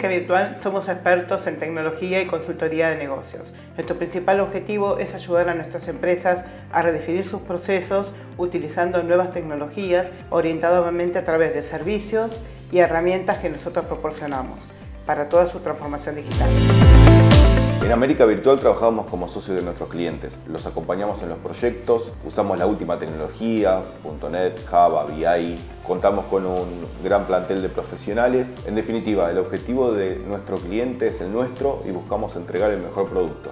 América Virtual somos expertos en tecnología y consultoría de negocios. Nuestro principal objetivo es ayudar a nuestras empresas a redefinir sus procesos utilizando nuevas tecnologías, orientadamente a través de servicios y herramientas que nosotros proporcionamos para toda su transformación digital. En América Virtual trabajamos como socios de nuestros clientes, los acompañamos en los proyectos, usamos la última tecnología, .NET, Java, BI, contamos con un gran plantel de profesionales. En definitiva, el objetivo de nuestro cliente es el nuestro y buscamos entregar el mejor producto.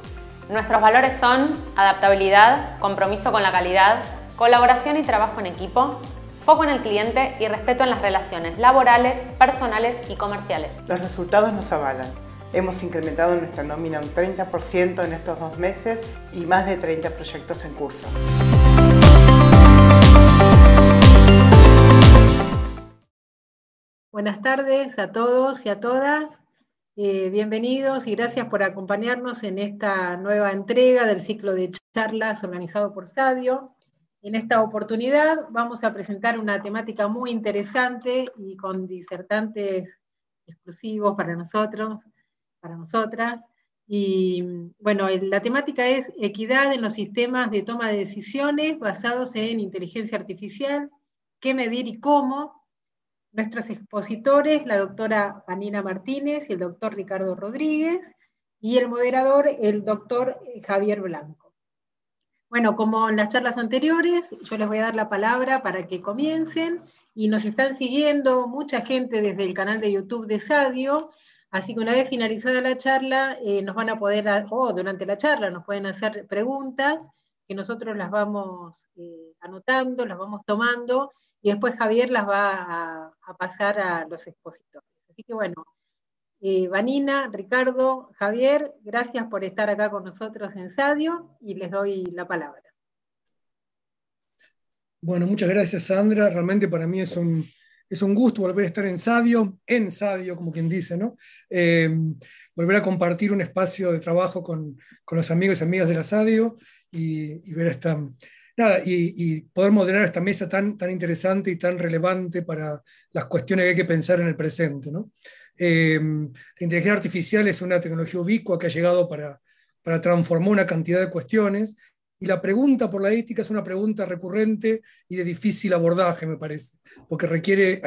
Nuestros valores son adaptabilidad, compromiso con la calidad, colaboración y trabajo en equipo, foco en el cliente y respeto en las relaciones laborales, personales y comerciales. Los resultados nos avalan. Hemos incrementado nuestra nómina un 30% en estos 2 meses y más de 30 proyectos en curso. Buenas tardes a todos y a todas. Bienvenidos y gracias por acompañarnos en esta nueva entrega del ciclo de charlas organizado por Sadio. En esta oportunidad vamos a presentar una temática muy interesante y con disertantes exclusivos para nosotros, para nosotras. Y bueno, la temática es equidad en los sistemas de toma de decisiones basados en inteligencia artificial, qué medir y cómo. Nuestros expositores, la doctora Vanina Martínez y el doctor Ricardo Rodríguez, y el moderador, el doctor Javier Blanco. Bueno, como en las charlas anteriores, yo les voy a dar la palabra para que comiencen, y nos están siguiendo mucha gente desde el canal de YouTube de Sadio, así que una vez finalizada la charla, nos van a poder, durante la charla, nos pueden hacer preguntas, que nosotros las vamos anotando, las vamos tomando, y después Javier las va a pasar a los expositores. Así que bueno, Vanina, Ricardo, Javier, gracias por estar acá con nosotros en Sadio, y les doy la palabra. Bueno, muchas gracias, Sandra. Realmente para mí es un gusto volver a estar en Sadio, como quien dice, ¿no? Volver a compartir un espacio de trabajo con los amigos y amigas de la Sadio y ver esta... Nada, y poder moderar esta mesa tan interesante y tan relevante para las cuestiones que hay que pensar en el presente, ¿no? La inteligencia artificial es una tecnología ubicua que ha llegado para transformar una cantidad de cuestiones, y la pregunta por la ética es una pregunta recurrente y de difícil abordaje, me parece, porque requiere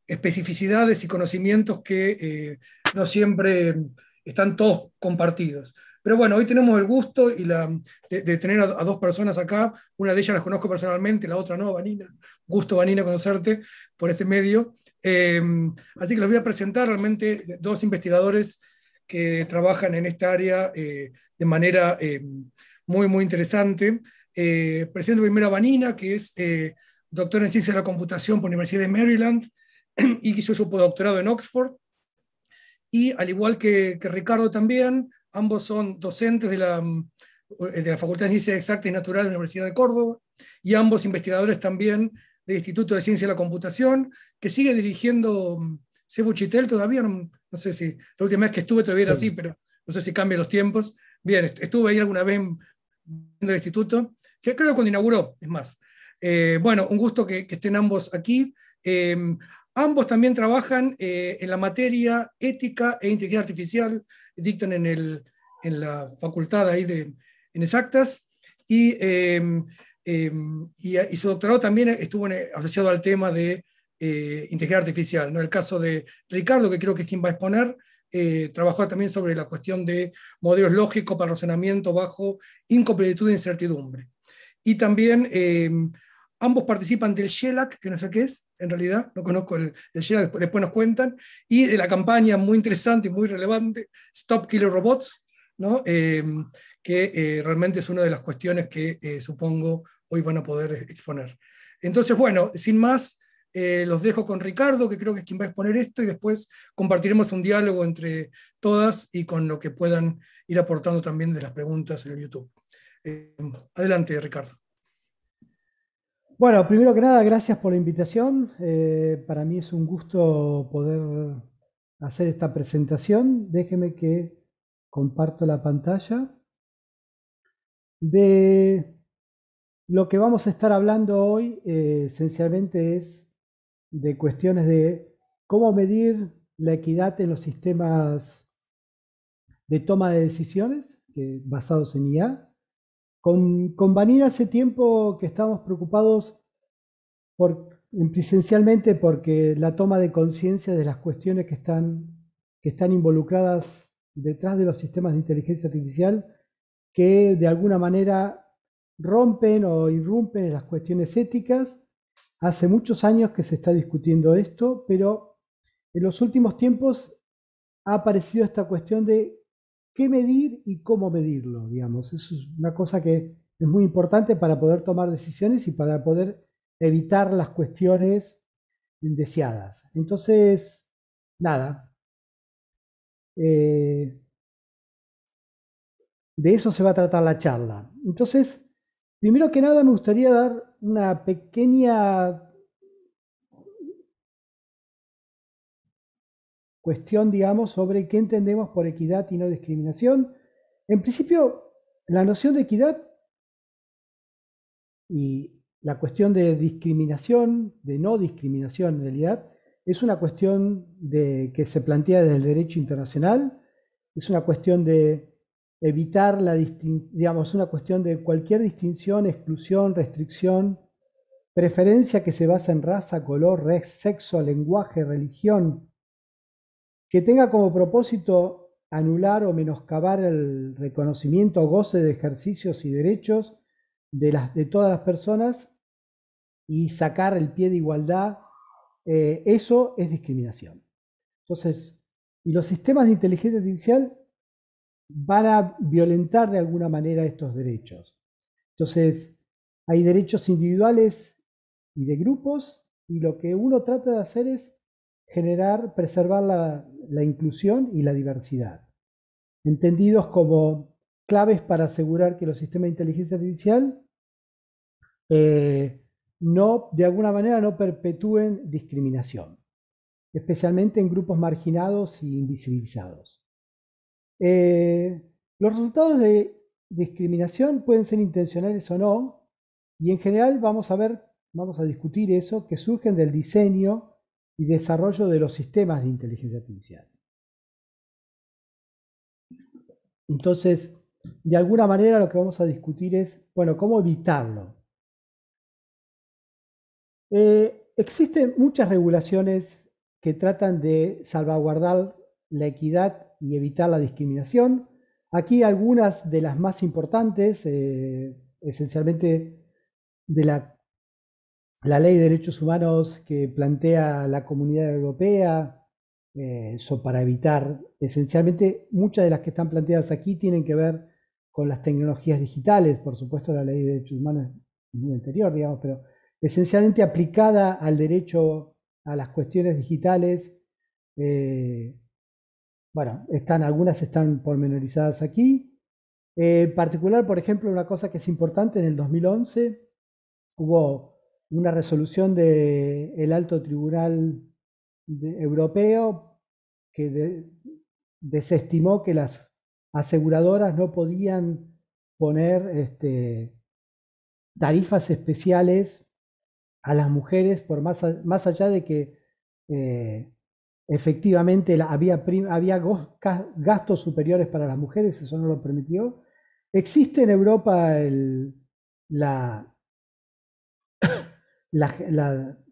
especificidades y conocimientos que no siempre están todos compartidos. Pero bueno, hoy tenemos el gusto de tener a 2 personas acá. Una de ellas las conozco personalmente, la otra no, Vanina. Gusto, Vanina, conocerte por este medio. Así que les voy a presentar realmente 2 investigadores que trabajan en esta área de manera muy interesante. Presento primero a Vanina, que es doctora en Ciencias de la Computación por la Universidad de Maryland y que hizo su postdoctorado en Oxford. Y al igual que Ricardo también, ambos son docentes de la Facultad de Ciencias Exactas y Naturales de la Universidad de Córdoba, y ambos investigadores también del Instituto de Ciencia de la Computación, que sigue dirigiendo Cebu Chitel todavía, no sé si la última vez que estuve todavía era así, pero no sé si cambian los tiempos. Bien, estuve ahí alguna vez en el instituto, que creo que cuando inauguró, es más. Bueno, un gusto que estén ambos aquí. Ambos también trabajan en la materia ética e inteligencia artificial, dictan en la facultad ahí en Exactas, y su doctorado también estuvo asociado al tema de inteligencia artificial, ¿no? El caso de Ricardo, que creo que es quien va a exponer, trabajó también sobre la cuestión de modelos lógicos para razonamiento bajo incompletitud e incertidumbre. Y también ambos participan del SHELAC, que no sé qué es, en realidad, no conozco el SHELAC, después nos cuentan, y de la campaña muy interesante y muy relevante, Stop Killer Robots, ¿no? Que realmente es una de las cuestiones que supongo hoy van a poder exponer. Entonces, bueno, sin más, los dejo con Ricardo, que creo que es quien va a exponer esto, y después compartiremos un diálogo entre todas y con lo que puedan ir aportando también de las preguntas en el YouTube. Adelante, Ricardo. Bueno, primero que nada, gracias por la invitación. Para mí es un gusto poder hacer esta presentación. Déjeme que comparto la pantalla. De lo que vamos a estar hablando hoy, esencialmente es de cuestiones de cómo medir la equidad en los sistemas de toma de decisiones basados en IA. Con Vanina hace tiempo que estamos preocupados esencialmente porque la toma de conciencia de las cuestiones que están involucradas detrás de los sistemas de inteligencia artificial, que de alguna manera rompen o irrumpen en las cuestiones éticas. Hace muchos años que se está discutiendo esto, pero en los últimos tiempos ha aparecido esta cuestión de qué medir y cómo medirlo, digamos. Eso es una cosa que es muy importante para poder tomar decisiones y para poder evitar las cuestiones indeseadas. Entonces, nada. De eso se va a tratar la charla. Entonces, primero que nada me gustaría dar una pequeña cuestión, digamos, sobre qué entendemos por equidad y no discriminación. En principio, la noción de equidad y la cuestión de discriminación, de no discriminación en realidad, es una cuestión que se plantea desde el derecho internacional, es una cuestión de evitar digamos, una cuestión de cualquier distinción, exclusión, restricción, preferencia que se basa en raza, color, sexo, lenguaje, religión, que tenga como propósito anular o menoscabar el reconocimiento o goce de ejercicios y derechos de todas las personas y sacar el pie de igualdad, eso es discriminación. Entonces, y los sistemas de inteligencia artificial van a violentar de alguna manera estos derechos. Entonces, hay derechos individuales y de grupos, y lo que uno trata de hacer es preservar la inclusión y la diversidad, entendidos como claves para asegurar que los sistemas de inteligencia artificial de alguna manera no perpetúen discriminación, especialmente en grupos marginados y invisibilizados. Los resultados de discriminación pueden ser intencionales o no, y en general vamos a discutir eso, que surgen del diseño y desarrollo de los sistemas de inteligencia artificial. Entonces, de alguna manera lo que vamos a discutir es, bueno, cómo evitarlo. Existen muchas regulaciones que tratan de salvaguardar la equidad y evitar la discriminación. Aquí algunas de las más importantes, esencialmente de la Ley de Derechos Humanos que plantea la Comunidad Europea, para evitar, esencialmente, muchas de las que están planteadas aquí tienen que ver con las tecnologías digitales. Por supuesto, la Ley de Derechos Humanos es muy anterior, digamos, pero esencialmente aplicada al derecho a las cuestiones digitales. Bueno, algunas están pormenorizadas aquí. En particular, por ejemplo, una cosa que es importante, en el 2011 hubo una resolución del Alto Tribunal Europeo que desestimó que las aseguradoras no podían poner tarifas especiales a las mujeres, más allá de que efectivamente había gastos superiores para las mujeres, eso no lo permitió. Existe en Europa la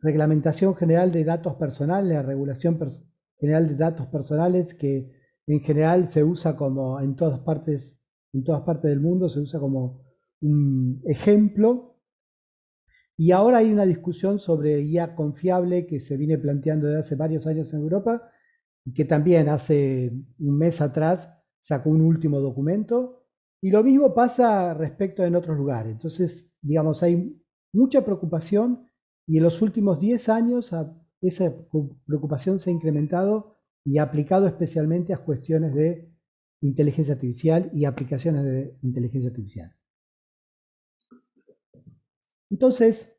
reglamentación general de datos personales, la regulación general de datos personales, que en general se usa como en todas partes del mundo, se usa como un ejemplo. Y ahora hay una discusión sobre IA confiable que se viene planteando desde hace varios años en Europa, y que también hace un mes atrás sacó un último documento. Y lo mismo pasa respecto en otros lugares. Entonces, digamos, hay mucha preocupación, y en los últimos 10 años esa preocupación se ha incrementado y aplicado especialmente a cuestiones de inteligencia artificial y aplicaciones de inteligencia artificial. Entonces,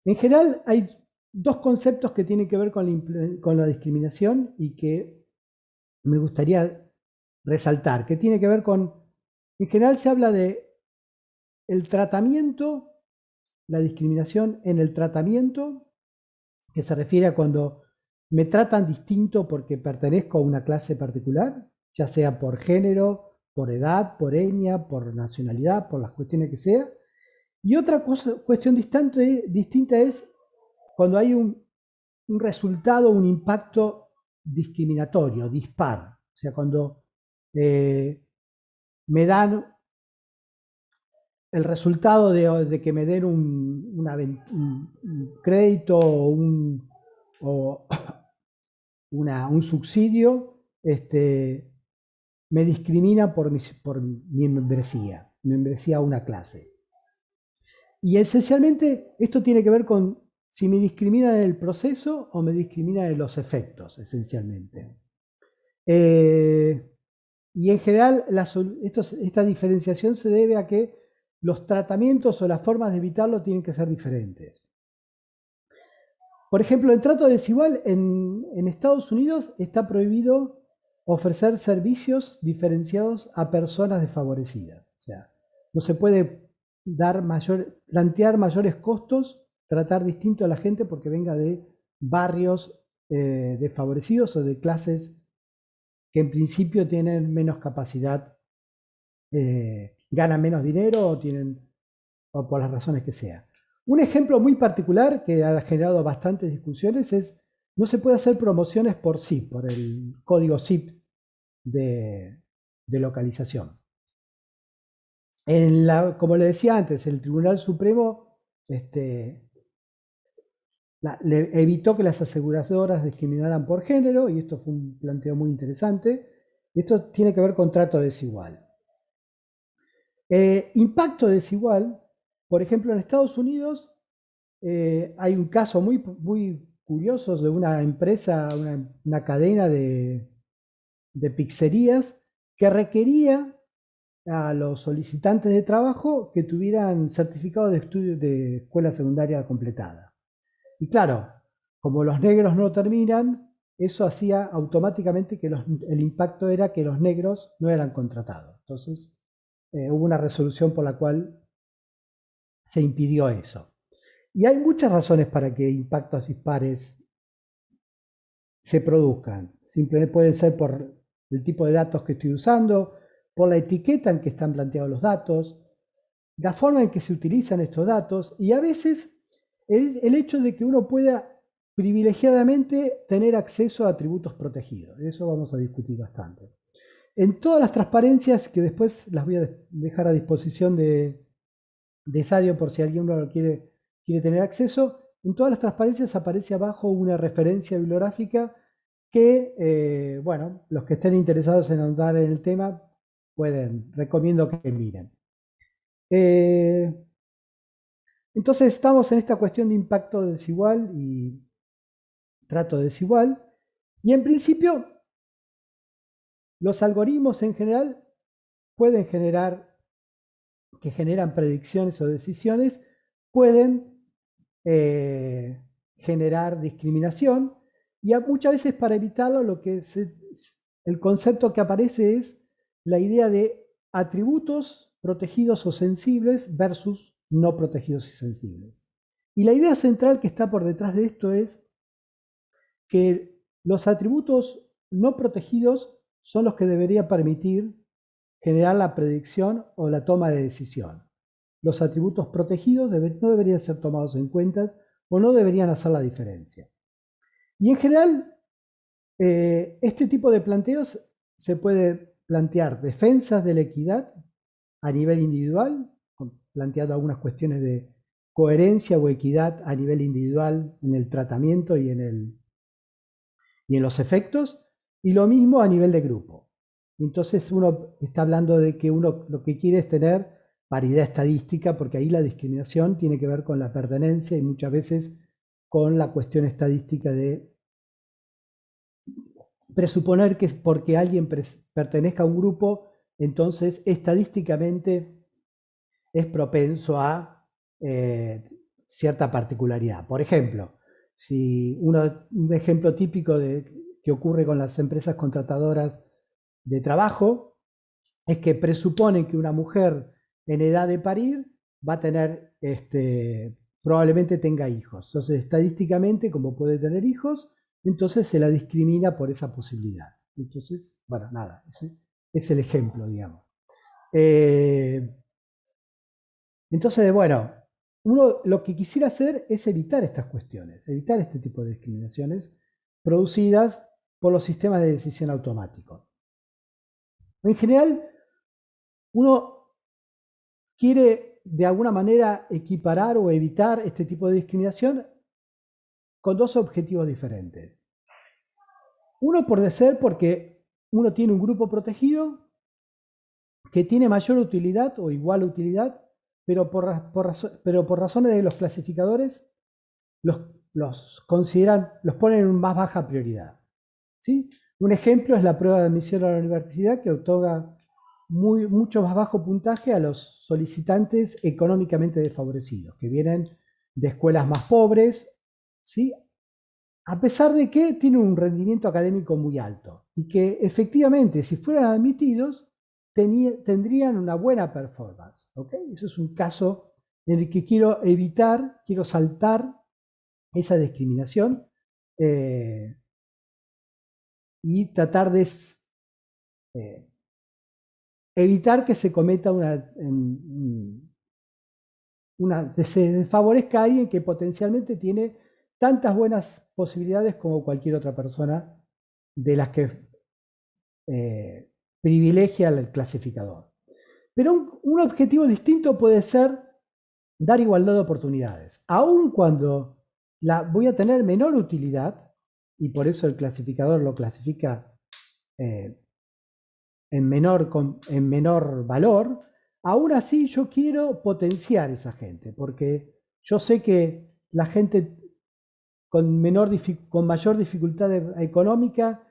en general hay dos conceptos que tienen que ver con la discriminación y que me gustaría resaltar, que tiene que ver con, en general se habla de el tratamiento, la discriminación en el tratamiento, que se refiere a cuando me tratan distinto porque pertenezco a una clase particular, ya sea por género, por edad, por etnia, por nacionalidad, por las cuestiones que sea. Y otra cuestión distinta es cuando hay un resultado, un impacto discriminatorio, dispar. O sea, cuando me dan el resultado de que me den un crédito o un subsidio, me discrimina por mi membresía a una clase. Y esencialmente esto tiene que ver con si me discriminan en el proceso o me discriminan en los efectos, esencialmente. Y en general esta diferenciación se debe a que los tratamientos o las formas de evitarlo tienen que ser diferentes. Por ejemplo, el trato desigual en Estados Unidos está prohibido ofrecer servicios diferenciados a personas desfavorecidas. O sea, no se puede plantear mayores costos, tratar distinto a la gente porque venga de barrios desfavorecidos o de clases que en principio tienen menos capacidad, ganan menos dinero o por las razones que sea. Un ejemplo muy particular que ha generado bastantes discusiones es, no se puede hacer promociones por ZIP, por el código ZIP de localización. Como le decía antes, el Tribunal Supremo evitó que las aseguradoras discriminaran por género, y esto fue un planteo muy interesante. Esto tiene que ver con trato desigual. Impacto desigual, por ejemplo, en Estados Unidos hay un caso muy, muy curioso de una empresa, una cadena de pizzerías que requería a los solicitantes de trabajo que tuvieran certificado de estudio de escuela secundaria completada. Y claro, como los negros no terminan, eso hacía automáticamente que el impacto era que los negros no eran contratados. Entonces, hubo una resolución por la cual se impidió eso. Y hay muchas razones para que impactos dispares se produzcan. Simplemente pueden ser por el tipo de datos que estoy usando, por la etiqueta en que están planteados los datos, la forma en que se utilizan estos datos y a veces el hecho de que uno pueda privilegiadamente tener acceso a atributos protegidos. Eso vamos a discutir bastante. En todas las transparencias, que después las voy a dejar a disposición de Sadio por si alguien lo quiere tener acceso, en todas las transparencias aparece abajo una referencia bibliográfica que, bueno, los que estén interesados en ahondar en el tema, recomiendo que miren. Entonces estamos en esta cuestión de impacto desigual y trato desigual, y en principio los algoritmos en general pueden generan predicciones o decisiones, pueden generar discriminación, y muchas veces para evitarlo el concepto que aparece es la idea de atributos protegidos o sensibles versus no protegidos y sensibles. Y la idea central que está por detrás de esto es que los atributos no protegidos son los que deberían permitir generar la predicción o la toma de decisión. Los atributos protegidos no deberían ser tomados en cuenta o no deberían hacer la diferencia. Y en general, este tipo de planteos se puede plantear defensas de la equidad a nivel individual, planteando algunas cuestiones de coherencia o equidad a nivel individual en el tratamiento y en los efectos, y lo mismo a nivel de grupo. Entonces uno está hablando de que uno lo que quiere es tener paridad estadística, porque ahí la discriminación tiene que ver con la pertenencia y muchas veces con la cuestión estadística de presuponer que es porque alguien pertenezca a un grupo, entonces estadísticamente es propenso a cierta particularidad. Por ejemplo, un ejemplo típico que ocurre con las empresas contratadoras de trabajo es que presuponen que una mujer en edad de parir va a tener, probablemente tenga hijos. Entonces, estadísticamente, como puede tener hijos, entonces se la discrimina por esa posibilidad. Entonces, bueno, nada, ese es el ejemplo, digamos. Entonces, bueno, uno lo que quisiera hacer es evitar estas cuestiones, evitar este tipo de discriminaciones producidas por los sistemas de decisión automáticos. En general, uno quiere de alguna manera equiparar o evitar este tipo de discriminación con dos objetivos diferentes. Uno puede ser porque uno tiene un grupo protegido que tiene mayor utilidad o igual utilidad, pero por razones de los clasificadores los consideran, los ponen en más baja prioridad. ¿Sí? Un ejemplo es la prueba de admisión a la universidad, que otorga mucho más bajo puntaje a los solicitantes económicamente desfavorecidos, que vienen de escuelas más pobres, ¿sí? A pesar de que tienen un rendimiento académico muy alto y que efectivamente, si fueran admitidos, tendrían una buena performance. ¿Okay? Eso es un caso en el que quiero evitar, quiero saltar esa discriminación y tratar de evitar que se cometa se desfavorezca a alguien que potencialmente tiene tantas buenas posibilidades como cualquier otra persona de las que privilegia el clasificador. Pero un objetivo distinto puede ser dar igualdad de oportunidades, aun cuando voy a tener menor utilidad, y por eso el clasificador lo clasifica en menor valor. Aún así yo quiero potenciar esa gente, porque yo sé que la gente con mayor dificultad económica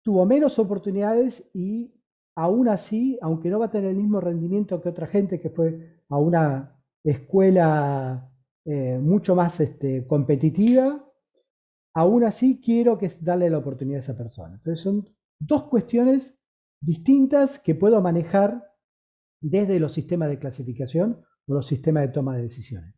tuvo menos oportunidades y aún así, aunque no va a tener el mismo rendimiento que otra gente que fue a una escuela mucho más competitiva, aún así quiero darle la oportunidad a esa persona. Entonces son dos cuestiones distintas que puedo manejar desde los sistemas de clasificación o los sistemas de toma de decisiones.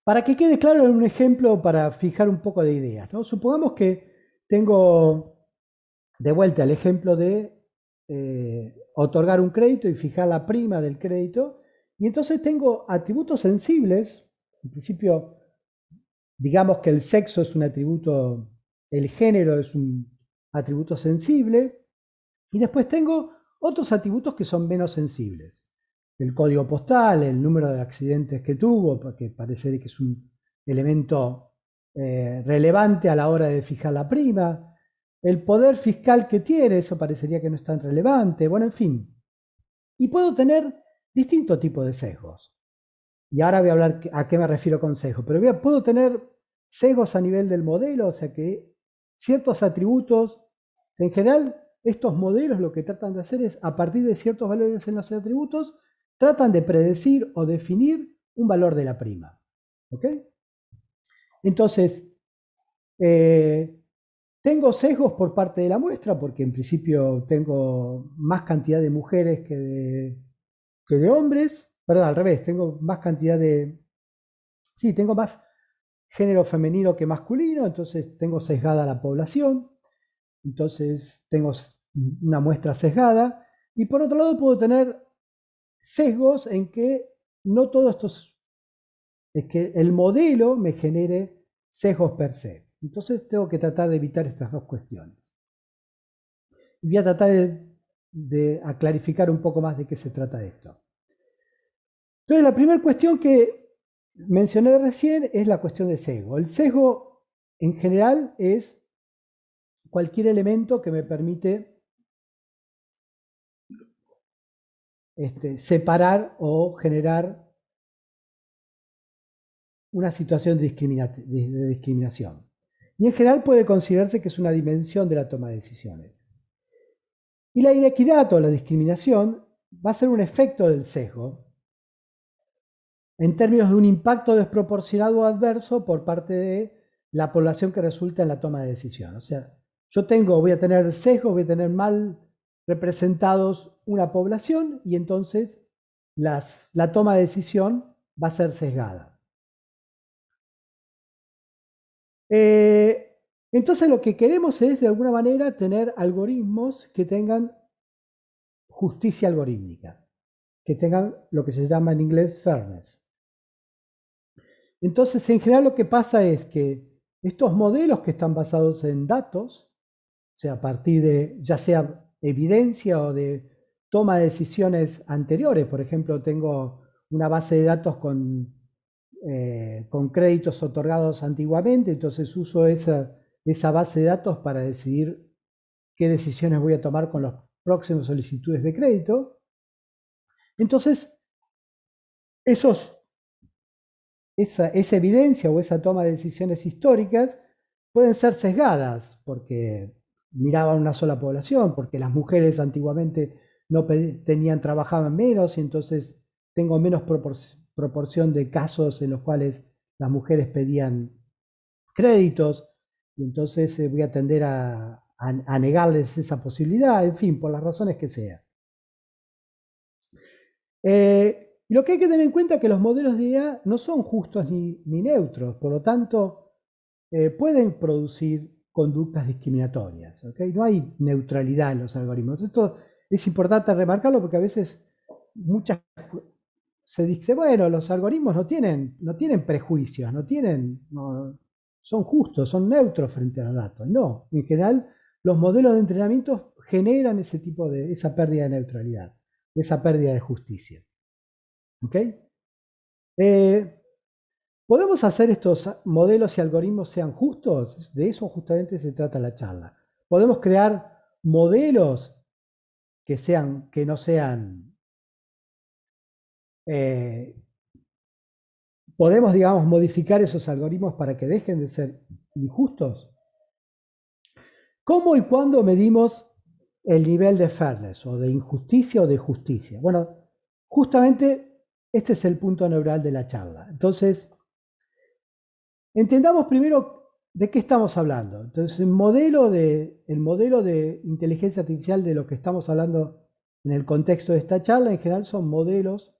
Para que quede claro un ejemplo para fijar un poco de ideas, ¿no? Supongamos que tengo de vuelta el ejemplo de otorgar un crédito y fijar la prima del crédito, y entonces tengo atributos sensibles. En principio, digamos que el sexo es un atributo, el género es un atributo sensible, y después tengo otros atributos que son menos sensibles. El código postal, el número de accidentes que tuvo, porque parece que es un elemento relevante a la hora de fijar la prima, el poder fiscal que tiene, eso parecería que no es tan relevante, bueno, en fin. Y puedo tener distintos tipos de sesgos. Y ahora voy a hablar a qué me refiero con sesgo, pero puedo tener sesgos a nivel del modelo, o sea que ciertos atributos, en general, estos modelos lo que tratan de hacer es, a partir de ciertos valores en los atributos, tratan de predecir o definir un valor de la prima. ¿Ok? Entonces, tengo sesgos por parte de la muestra, porque en principio tengo más cantidad de mujeres que de hombres. Perdón, al revés, tengo más cantidad de... Sí, tengo más género femenino que masculino, entonces tengo sesgada la población. Entonces tengo una muestra sesgada. Y por otro lado puedo tener sesgos en que no todos estos, es que el modelo me genere sesgos per se. Entonces tengo que tratar de evitar estas dos cuestiones. Y voy a tratar de clarificar un poco más de qué se trata esto. Entonces la primera cuestión que mencioné recién es la cuestión de sesgo. El sesgo en general es cualquier elemento que me permite separar o generar una situación de discriminación. Y en general puede considerarse que es una dimensión de la toma de decisiones. Y la inequidad o la discriminación va a ser un efecto del sesgo en términos de un impacto desproporcionado o adverso por parte de la población que resulta en la toma de decisión. O sea, voy a tener sesgo, voy a tener mal representados una población y entonces la toma de decisión va a ser sesgada. Entonces lo que queremos es, de alguna manera, tener algoritmos que tengan justicia algorítmica, que tengan lo que se llama en inglés fairness. Entonces, en general lo que pasa es que estos modelos que están basados en datos, o sea, a partir de ya sea evidencia o de toma de decisiones anteriores, por ejemplo, tengo una base de datos con créditos otorgados antiguamente, entonces uso esa base de datos para decidir qué decisiones voy a tomar con las próximas solicitudes de crédito. Entonces, esa evidencia o esa toma de decisiones históricas pueden ser sesgadas porque miraban una sola población, porque las mujeres antiguamente no trabajaban menos y entonces tengo menos proporción de casos en los cuales las mujeres pedían créditos y entonces voy a tender a negarles esa posibilidad, en fin, por las razones que sea. Y lo que hay que tener en cuenta es que los modelos de IA no son justos ni neutros, por lo tanto, pueden producir conductas discriminatorias. ¿Okay? No hay neutralidad en los algoritmos. Esto es importante remarcarlo porque a veces se dice, bueno, los algoritmos no tienen prejuicios, son justos, son neutros frente a los datos. No, en general, los modelos de entrenamiento generan esa pérdida de neutralidad, esa pérdida de justicia. ¿Ok? ¿Podemos hacer estos modelos y algoritmos sean justos? De eso justamente se trata la charla. ¿Podemos crear modelos que no sean... ¿Podemos, digamos, modificar esos algoritmos para que dejen de ser injustos? ¿Cómo y cuándo medimos el nivel de fairness, o de injusticia o de justicia? Bueno, justamente este es el punto neural de la charla. Entonces, entendamos primero de qué estamos hablando. Entonces, el modelo de inteligencia artificial de lo que estamos hablando en el contexto de esta charla, en general son modelos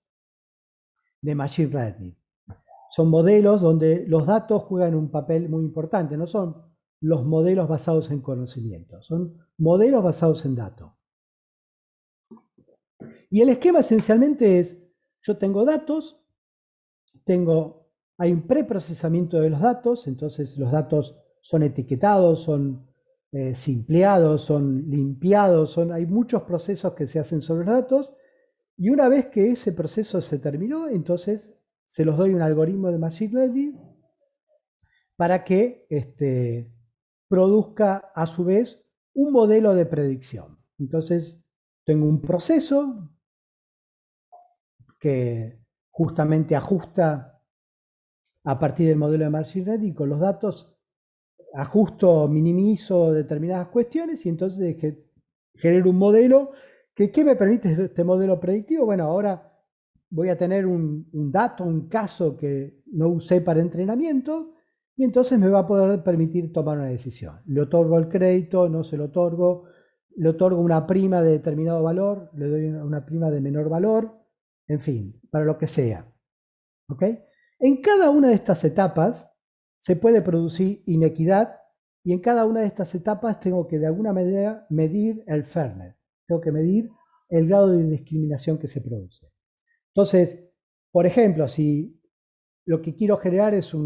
de machine learning. Son modelos donde los datos juegan un papel muy importante, no son los modelos basados en conocimiento, son modelos basados en datos. Y el esquema esencialmente es, yo tengo datos, hay un preprocesamiento de los datos, entonces los datos son etiquetados, son simpleados, son limpiados, hay muchos procesos que se hacen sobre los datos, y una vez que ese proceso se terminó, entonces se los doy un algoritmo de machine learning para que produzca a su vez un modelo de predicción. Entonces tengo un proceso que justamente ajusta a partir del modelo de machine learning con los datos, ajusto, minimizo determinadas cuestiones y entonces genero un modelo que ¿qué me permite este modelo predictivo? Bueno, ahora voy a tener un dato, un caso que no usé para entrenamiento y entonces me va a poder permitir tomar una decisión. Le otorgo el crédito, no se lo otorgo, le otorgo una prima de determinado valor, le doy una prima de menor valor, en fin, para lo que sea. ¿Ok? En cada una de estas etapas se puede producir inequidad y en cada una de estas etapas tengo que de alguna manera medir el fairness, tengo que medir el grado de discriminación que se produce. Entonces, por ejemplo, si lo que quiero generar es un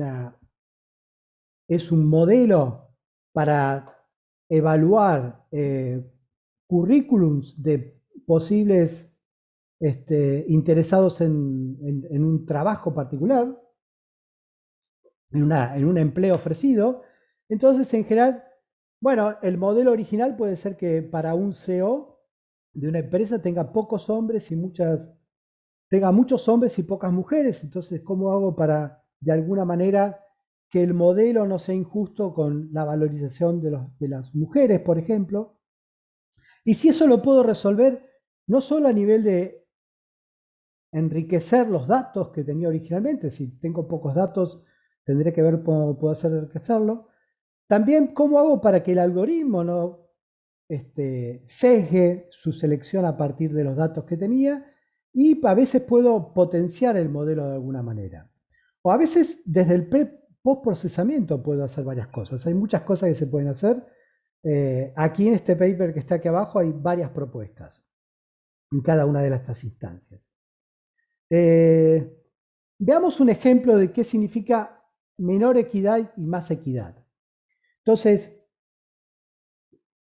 modelo para evaluar currículums de posibles interesados en un trabajo particular, en un empleo ofrecido, entonces en general, bueno, el modelo original puede ser que para un CEO de una empresa tenga pocos hombres y tenga muchos hombres y pocas mujeres. Entonces, ¿cómo hago para, de alguna manera, que el modelo no sea injusto con la valorización de las mujeres, por ejemplo? Y si eso lo puedo resolver, no solo a nivel de enriquecer los datos que tenía originalmente, si tengo pocos datos, tendré que ver cómo puedo hacer enriquecerlo. También, ¿cómo hago para que el algoritmo no sesgue su selección a partir de los datos que tenía? Y a veces puedo potenciar el modelo de alguna manera. O a veces desde el post-procesamiento puedo hacer varias cosas. Hay muchas cosas que se pueden hacer. Aquí en este paper que está aquí abajo hay varias propuestas en cada una de estas instancias. Veamos un ejemplo de qué significa menor equidad y más equidad. Entonces,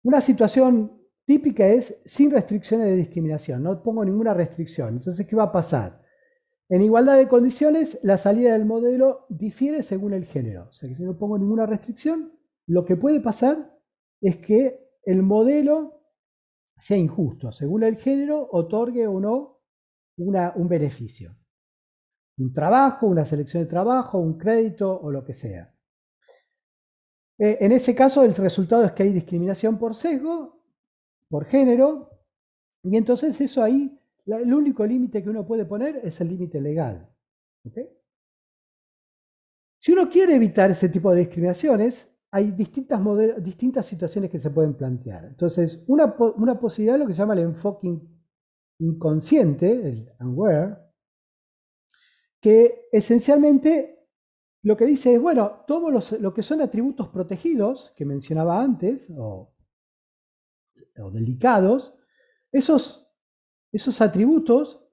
una situación típica es sin restricciones de discriminación, no pongo ninguna restricción. Entonces, ¿qué va a pasar? En igualdad de condiciones, la salida del modelo difiere según el género. O sea que si no pongo ninguna restricción, lo que puede pasar es que el modelo sea injusto, según el género, otorgue o no un beneficio. Un trabajo, una selección de trabajo, un crédito o lo que sea. En ese caso, el resultado es que hay discriminación por sesgo, por género, y entonces eso ahí, el único límite que uno puede poner es el límite legal. ¿Okay? Si uno quiere evitar ese tipo de discriminaciones, hay distintas situaciones que se pueden plantear. Entonces, una posibilidad es lo que se llama el enfoque inconsciente, el unaware, que esencialmente lo que dice es, bueno, tomo lo que son atributos protegidos, que mencionaba antes, o delicados, esos atributos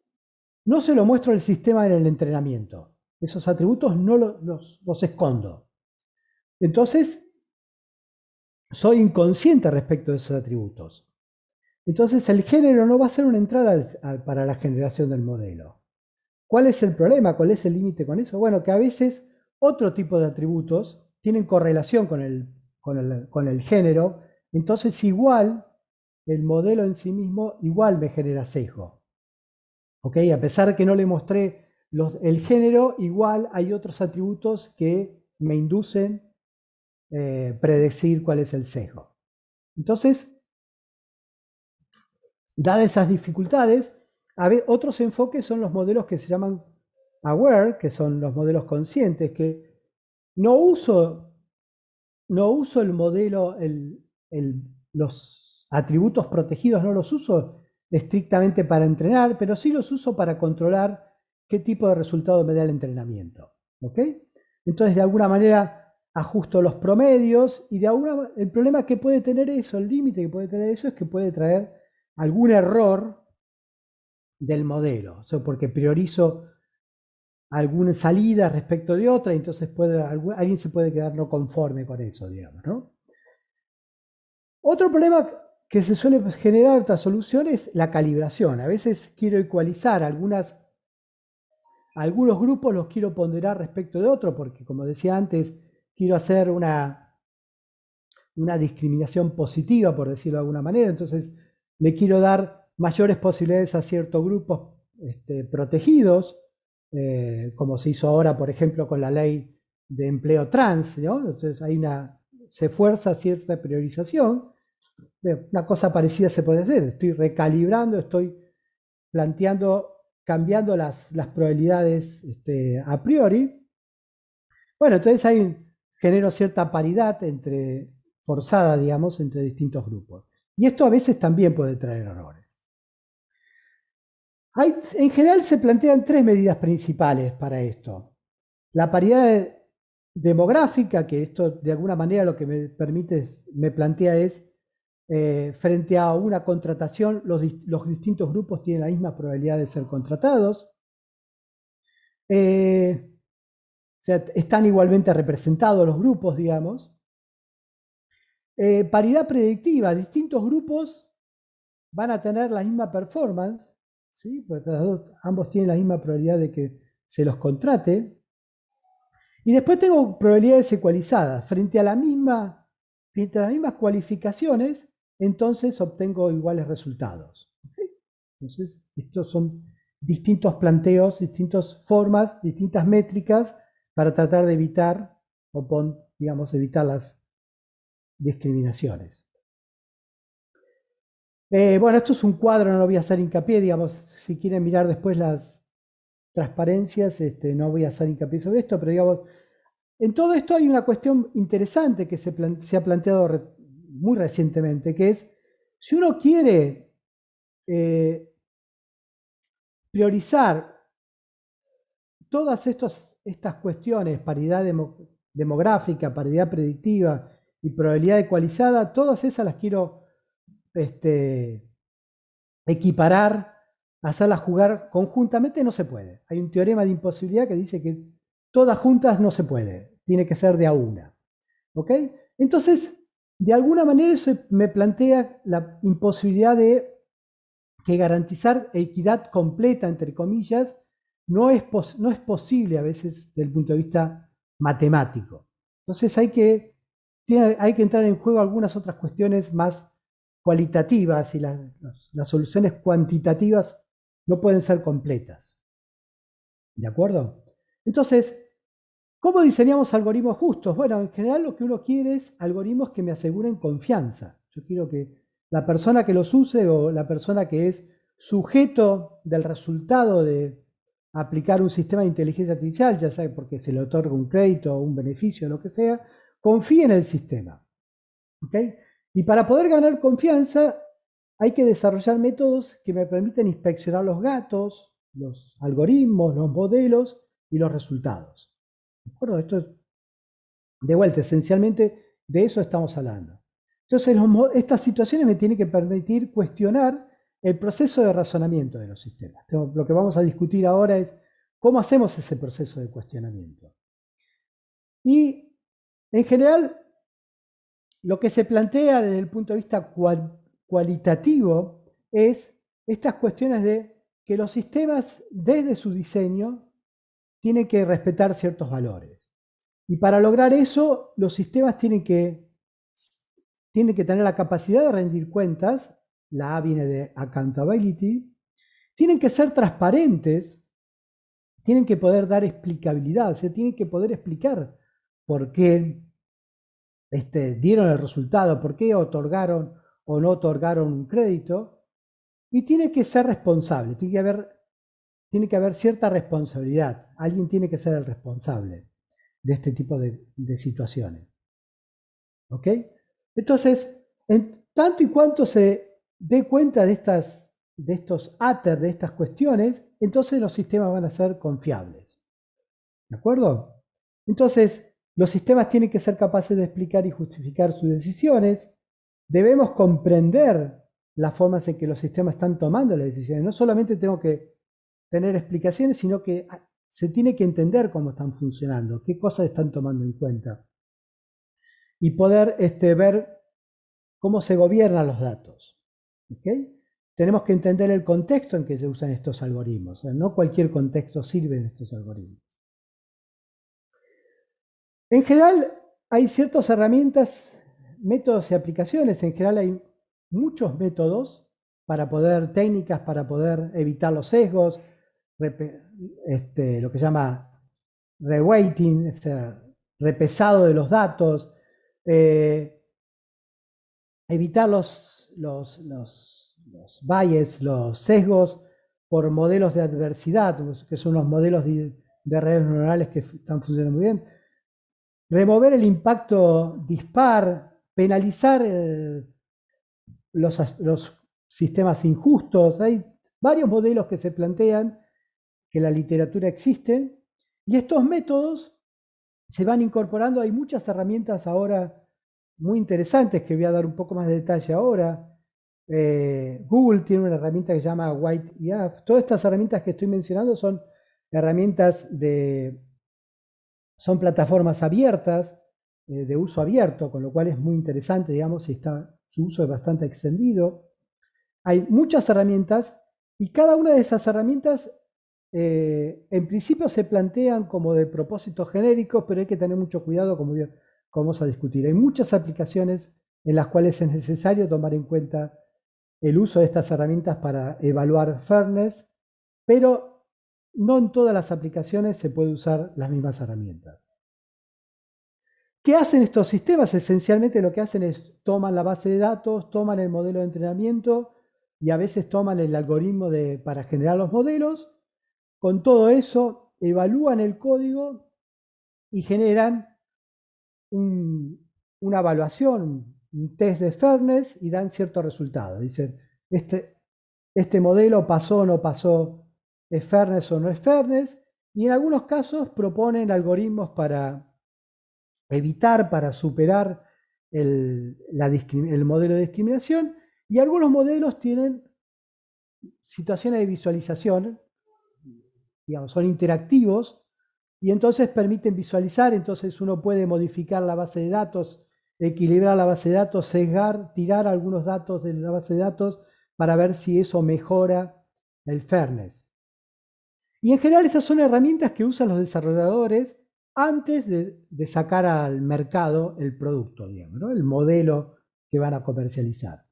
no se los muestro al sistema en el entrenamiento. Esos atributos no los escondo. Entonces, soy inconsciente respecto de esos atributos. Entonces, el género no va a ser una entrada para la generación del modelo. ¿Cuál es el problema? ¿Cuál es el límite con eso? Bueno, que a veces otro tipo de atributos tienen correlación con el género, entonces igual el modelo en sí mismo igual me genera sesgo. ¿Ok? A pesar de que no le mostré el género, igual hay otros atributos que me inducen predecir cuál es el sesgo. Entonces, dadas esas dificultades, otros enfoques son los modelos que se llaman aware, que son los modelos conscientes, que no uso el modelo, los atributos protegidos no los uso estrictamente para entrenar, pero sí los uso para controlar qué tipo de resultado me da el entrenamiento. ¿Ok? Entonces, de alguna manera, ajusto los promedios y el problema que puede tener eso, el límite que puede tener eso es que puede traer algún error del modelo, o sea, porque priorizo alguna salida respecto de otra, y entonces alguien se puede quedar no conforme con eso, digamos, ¿no? Otro problema que se suele generar, otra solución, es la calibración. A veces quiero ecualizar algunos grupos, los quiero ponderar respecto de otros, porque como decía antes, quiero hacer una discriminación positiva, por decirlo de alguna manera, entonces le quiero dar mayores posibilidades a ciertos grupos protegidos, como se hizo ahora, por ejemplo, con la ley de empleo trans, ¿no? Entonces se fuerza cierta priorización. Una cosa parecida se puede hacer, estoy recalibrando, estoy cambiando las probabilidades a priori. Bueno, entonces genero cierta paridad forzada, digamos, entre distintos grupos. Y esto a veces también puede traer errores. En general se plantean tres medidas principales para esto. La paridad demográfica, que esto de alguna manera lo que me plantea es, frente a una contratación, los distintos grupos tienen la misma probabilidad de ser contratados. O sea, están igualmente representados los grupos, digamos. Paridad predictiva, distintos grupos van a tener la misma performance, ¿sí? Porque ambos tienen la misma probabilidad de que se los contrate. Y después tengo probabilidades ecualizadas. Frente a las mismas cualificaciones, entonces obtengo iguales resultados. ¿Okay? Entonces, estos son distintos planteos, distintas formas, distintas métricas para tratar de evitar las discriminaciones. Bueno, esto es un cuadro, no lo voy a hacer hincapié, digamos, si quieren mirar después las transparencias, no voy a hacer hincapié sobre esto, pero digamos, en todo esto hay una cuestión interesante que se ha planteado muy recientemente, que es, si uno quiere priorizar todas estas cuestiones, paridad demográfica, paridad predictiva y probabilidad ecualizada, todas esas las quiero equiparar, hacerlas jugar conjuntamente, no se puede. Hay un teorema de imposibilidad que dice que todas juntas no se puede, tiene que ser de a una. ¿Ok? Entonces, de alguna manera eso me plantea la imposibilidad de que garantizar equidad completa, entre comillas, no es posible a veces desde el punto de vista matemático. Entonces hay que entrar en juego algunas otras cuestiones más cualitativas y las soluciones cuantitativas no pueden ser completas. ¿De acuerdo? Entonces, ¿cómo diseñamos algoritmos justos? Bueno, en general lo que uno quiere es algoritmos que me aseguren confianza. Yo quiero que la persona que los use o la persona que es sujeto del resultado de aplicar un sistema de inteligencia artificial, ya sea porque se le otorga un crédito o un beneficio, lo que sea, confíe en el sistema. ¿Okay? Y para poder ganar confianza hay que desarrollar métodos que me permiten inspeccionar los datos, los algoritmos, los modelos y los resultados. ¿De acuerdo? Esto, de vuelta, esencialmente de eso estamos hablando. Entonces, estas situaciones me tienen que permitir cuestionar el proceso de razonamiento de los sistemas. Lo que vamos a discutir ahora es cómo hacemos ese proceso de cuestionamiento. Y, en general, lo que se plantea desde el punto de vista cualitativo es estas cuestiones de que los sistemas, desde su diseño, tienen que respetar ciertos valores. Y para lograr eso, los sistemas tienen que tener la capacidad de rendir cuentas, la A viene de accountability, tienen que ser transparentes, tienen que poder dar explicabilidad, o sea, tienen que poder explicar por qué dieron el resultado, por qué otorgaron o no otorgaron un crédito, y tiene que ser responsable, tiene que haber cierta responsabilidad, alguien tiene que ser el responsable de este tipo de situaciones. ¿Ok? Entonces, en tanto y cuanto se dé cuenta de estos ATER, de estas cuestiones, entonces los sistemas van a ser confiables. ¿De acuerdo? Entonces, los sistemas tienen que ser capaces de explicar y justificar sus decisiones. Debemos comprender las formas en que los sistemas están tomando las decisiones. No solamente tengo que tener explicaciones, sino que se tiene que entender cómo están funcionando, qué cosas están tomando en cuenta. Y poder ver cómo se gobiernan los datos. ¿Okay? Tenemos que entender el contexto en que se usan estos algoritmos. O sea, no cualquier contexto sirve en estos algoritmos. En general, hay ciertas herramientas, métodos y aplicaciones. En general hay muchos métodos técnicas para poder evitar los sesgos, lo que se llama reweighting, repesado de los datos, evitar los bias, los sesgos por modelos de adversidad, que son los modelos de redes neuronales que están funcionando muy bien, remover el impacto dispar, penalizar los sistemas injustos. Hay varios modelos que se plantean, que en la literatura existen, y estos métodos se van incorporando. Hay muchas herramientas ahora muy interesantes que voy a dar un poco más de detalle ahora. Google tiene una herramienta que se llama WhiteIF. Todas estas herramientas que estoy mencionando son herramientas son plataformas abiertas, de uso abierto, con lo cual es muy interesante, digamos, y su uso es bastante extendido. Hay muchas herramientas y cada una de esas herramientas en principio se plantean como de propósitos genéricos, pero hay que tener mucho cuidado, como vamos a discutir. Hay muchas aplicaciones en las cuales es necesario tomar en cuenta el uso de estas herramientas para evaluar fairness, pero no en todas las aplicaciones se puede usar las mismas herramientas. ¿Qué hacen estos sistemas? Esencialmente lo que hacen es toman la base de datos, toman el modelo de entrenamiento y a veces toman el algoritmo para generar los modelos. Con todo eso, evalúan el código y generan una evaluación, un test de fairness y dan ciertos resultados. Dicen, este modelo pasó o no pasó, es fairness o no es fairness, y en algunos casos proponen algoritmos para evitar, para superar el modelo de discriminación, y algunos modelos tienen situaciones de visualización, digamos, son interactivos, y entonces permiten visualizar. Entonces uno puede modificar la base de datos, equilibrar la base de datos, sesgar, tirar algunos datos de la base de datos para ver si eso mejora el fairness. Y en general estas son herramientas que usan los desarrolladores antes de sacar al mercado el producto, digamos, ¿no? El modelo que van a comercializar.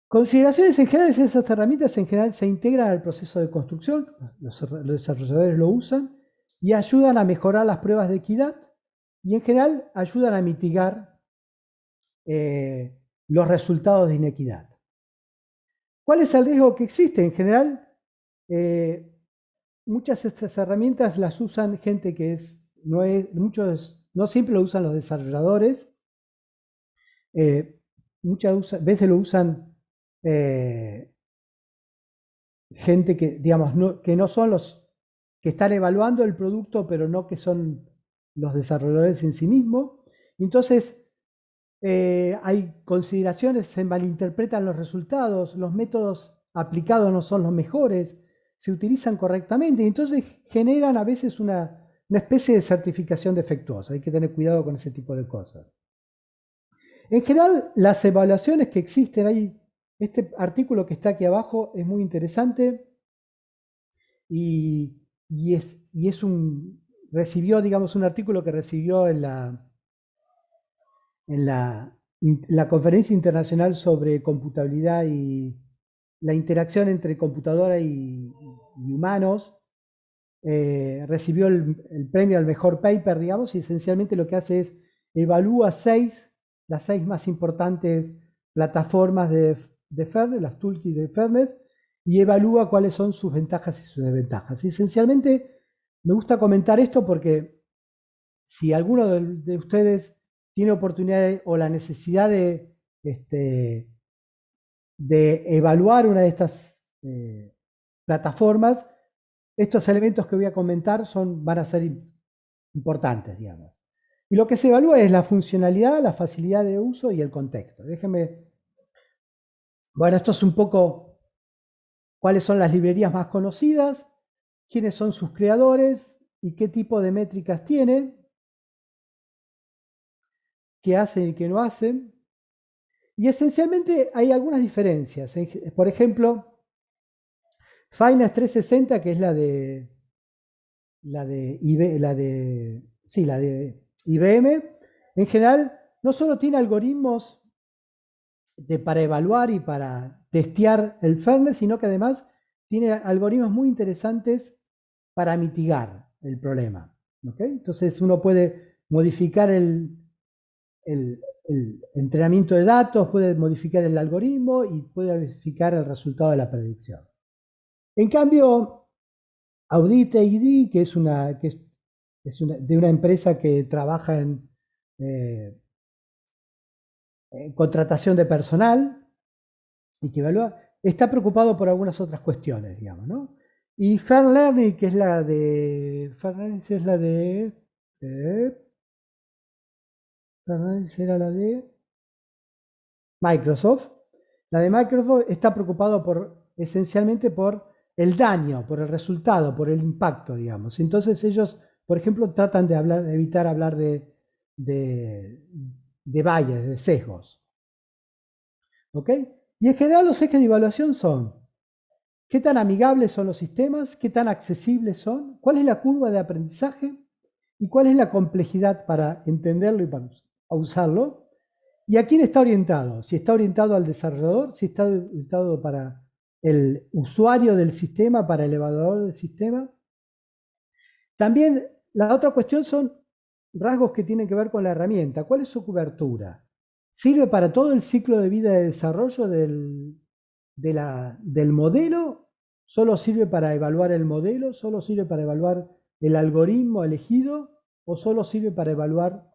Consideraciones en general: esas herramientas en general se integran al proceso de construcción, los desarrolladores lo usan y ayudan a mejorar las pruebas de equidad y en general ayudan a mitigar los resultados de inequidad. ¿Cuál es el riesgo que existe? En general, muchas de estas herramientas las usan gente que no siempre lo usan los desarrolladores, muchas veces lo usan gente que, digamos, que no son los que están evaluando el producto, pero no que son los desarrolladores en sí mismos. Entonces, hay consideraciones, se malinterpretan los resultados, los métodos aplicados no son los mejores, se utilizan correctamente, y entonces generan a veces una especie de certificación defectuosa. Hay que tener cuidado con ese tipo de cosas. En general, las evaluaciones que existen, este artículo que está aquí abajo es muy interesante y recibió, digamos, un artículo que recibió en la Conferencia Internacional sobre Computabilidad y la interacción entre computadora y humanos. Recibió el premio al mejor paper, digamos, y esencialmente lo que hace es evalúa las seis más importantes plataformas de fairness, las toolkits de fairness, y evalúa cuáles son sus ventajas y sus desventajas. Y esencialmente me gusta comentar esto porque si alguno de ustedes tiene oportunidad o la necesidad de evaluar una de estas plataformas, estos elementos que voy a comentar van a ser importantes, digamos. Y lo que se evalúa es la funcionalidad, la facilidad de uso y el contexto. Bueno, esto es un poco cuáles son las librerías más conocidas, quiénes son sus creadores y qué tipo de métricas tiene, qué hacen y qué no hacen. Y esencialmente hay algunas diferencias. Por ejemplo, Finance 360, que es la de IBM, en general no solo tiene algoritmos para evaluar y para testear el fairness, sino que además tiene algoritmos muy interesantes para mitigar el problema. ¿Okay? Entonces uno puede modificar el entrenamiento de datos, puede modificar el algoritmo y puede verificar el resultado de la predicción. En cambio, Audit AD, que es de una empresa que trabaja en contratación de personal y que evalúa, está preocupado por algunas otras cuestiones, digamos, ¿no? Y Fair Learning, que es la de Microsoft. La de Microsoft está preocupado esencialmente por el daño, por el resultado, por el impacto, digamos. Entonces ellos, por ejemplo, tratan de evitar hablar de bias, de sesgos. ¿Ok? Y en general los ejes de evaluación son: ¿qué tan amigables son los sistemas? ¿Qué tan accesibles son? ¿Cuál es la curva de aprendizaje? ¿Y cuál es la complejidad para entenderlo y para usarlo? ¿Y a quién está orientado? Si está orientado al desarrollador, si está orientado para el usuario del sistema, para el evaluador del sistema. También la otra cuestión son rasgos que tienen que ver con la herramienta. ¿Cuál es su cobertura? ¿Sirve para todo el ciclo de vida de desarrollo del modelo? ¿Solo sirve para evaluar el modelo? ¿Solo sirve para evaluar el algoritmo elegido? ¿O solo sirve para evaluar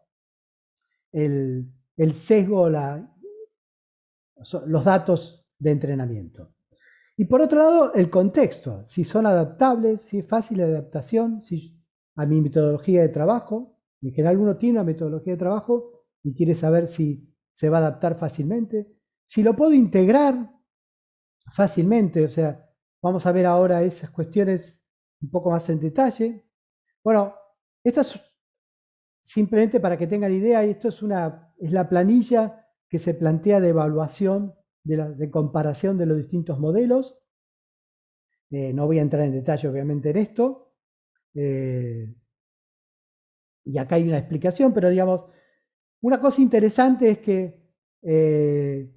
el sesgo, los datos de entrenamiento? Y por otro lado, el contexto, si son adaptables, si es fácil de adaptación a mi metodología de trabajo, En general uno tiene una metodología de trabajo y quiere saber si se va a adaptar fácilmente. Si lo puedo integrar fácilmente, o sea, vamos a ver ahora esas cuestiones un poco más en detalle. Bueno, esta es simplemente para que tengan idea, esto es la planilla que se plantea de evaluación, de comparación de los distintos modelos. No voy a entrar en detalle obviamente en esto. Y acá hay una explicación, pero digamos, una cosa interesante es que el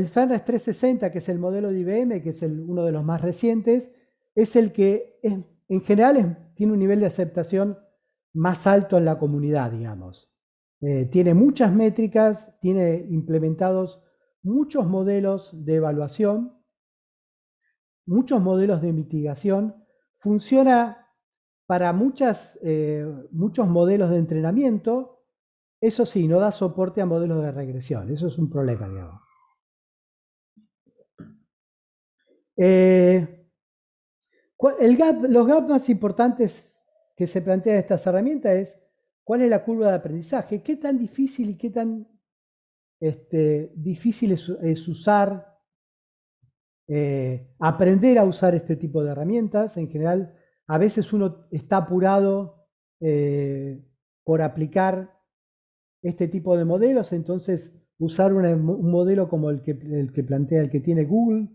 Furnace 360, que es el modelo de IBM, que es uno de los más recientes, es el que en general tiene un nivel de aceptación más alto en la comunidad, digamos. Tiene muchas métricas, tiene implementados muchos modelos de evaluación, muchos modelos de mitigación, funciona para muchos modelos de entrenamiento. Eso sí, no da soporte a modelos de regresión, eso es un problema, digamos. Los gaps más importantes que se plantean en estas herramientas es cuál es la curva de aprendizaje, qué tan difícil y qué tan difícil es usar, aprender a usar este tipo de herramientas. En general, a veces uno está apurado por aplicar este tipo de modelos, entonces usar un modelo como el que plantea, el que tiene Google,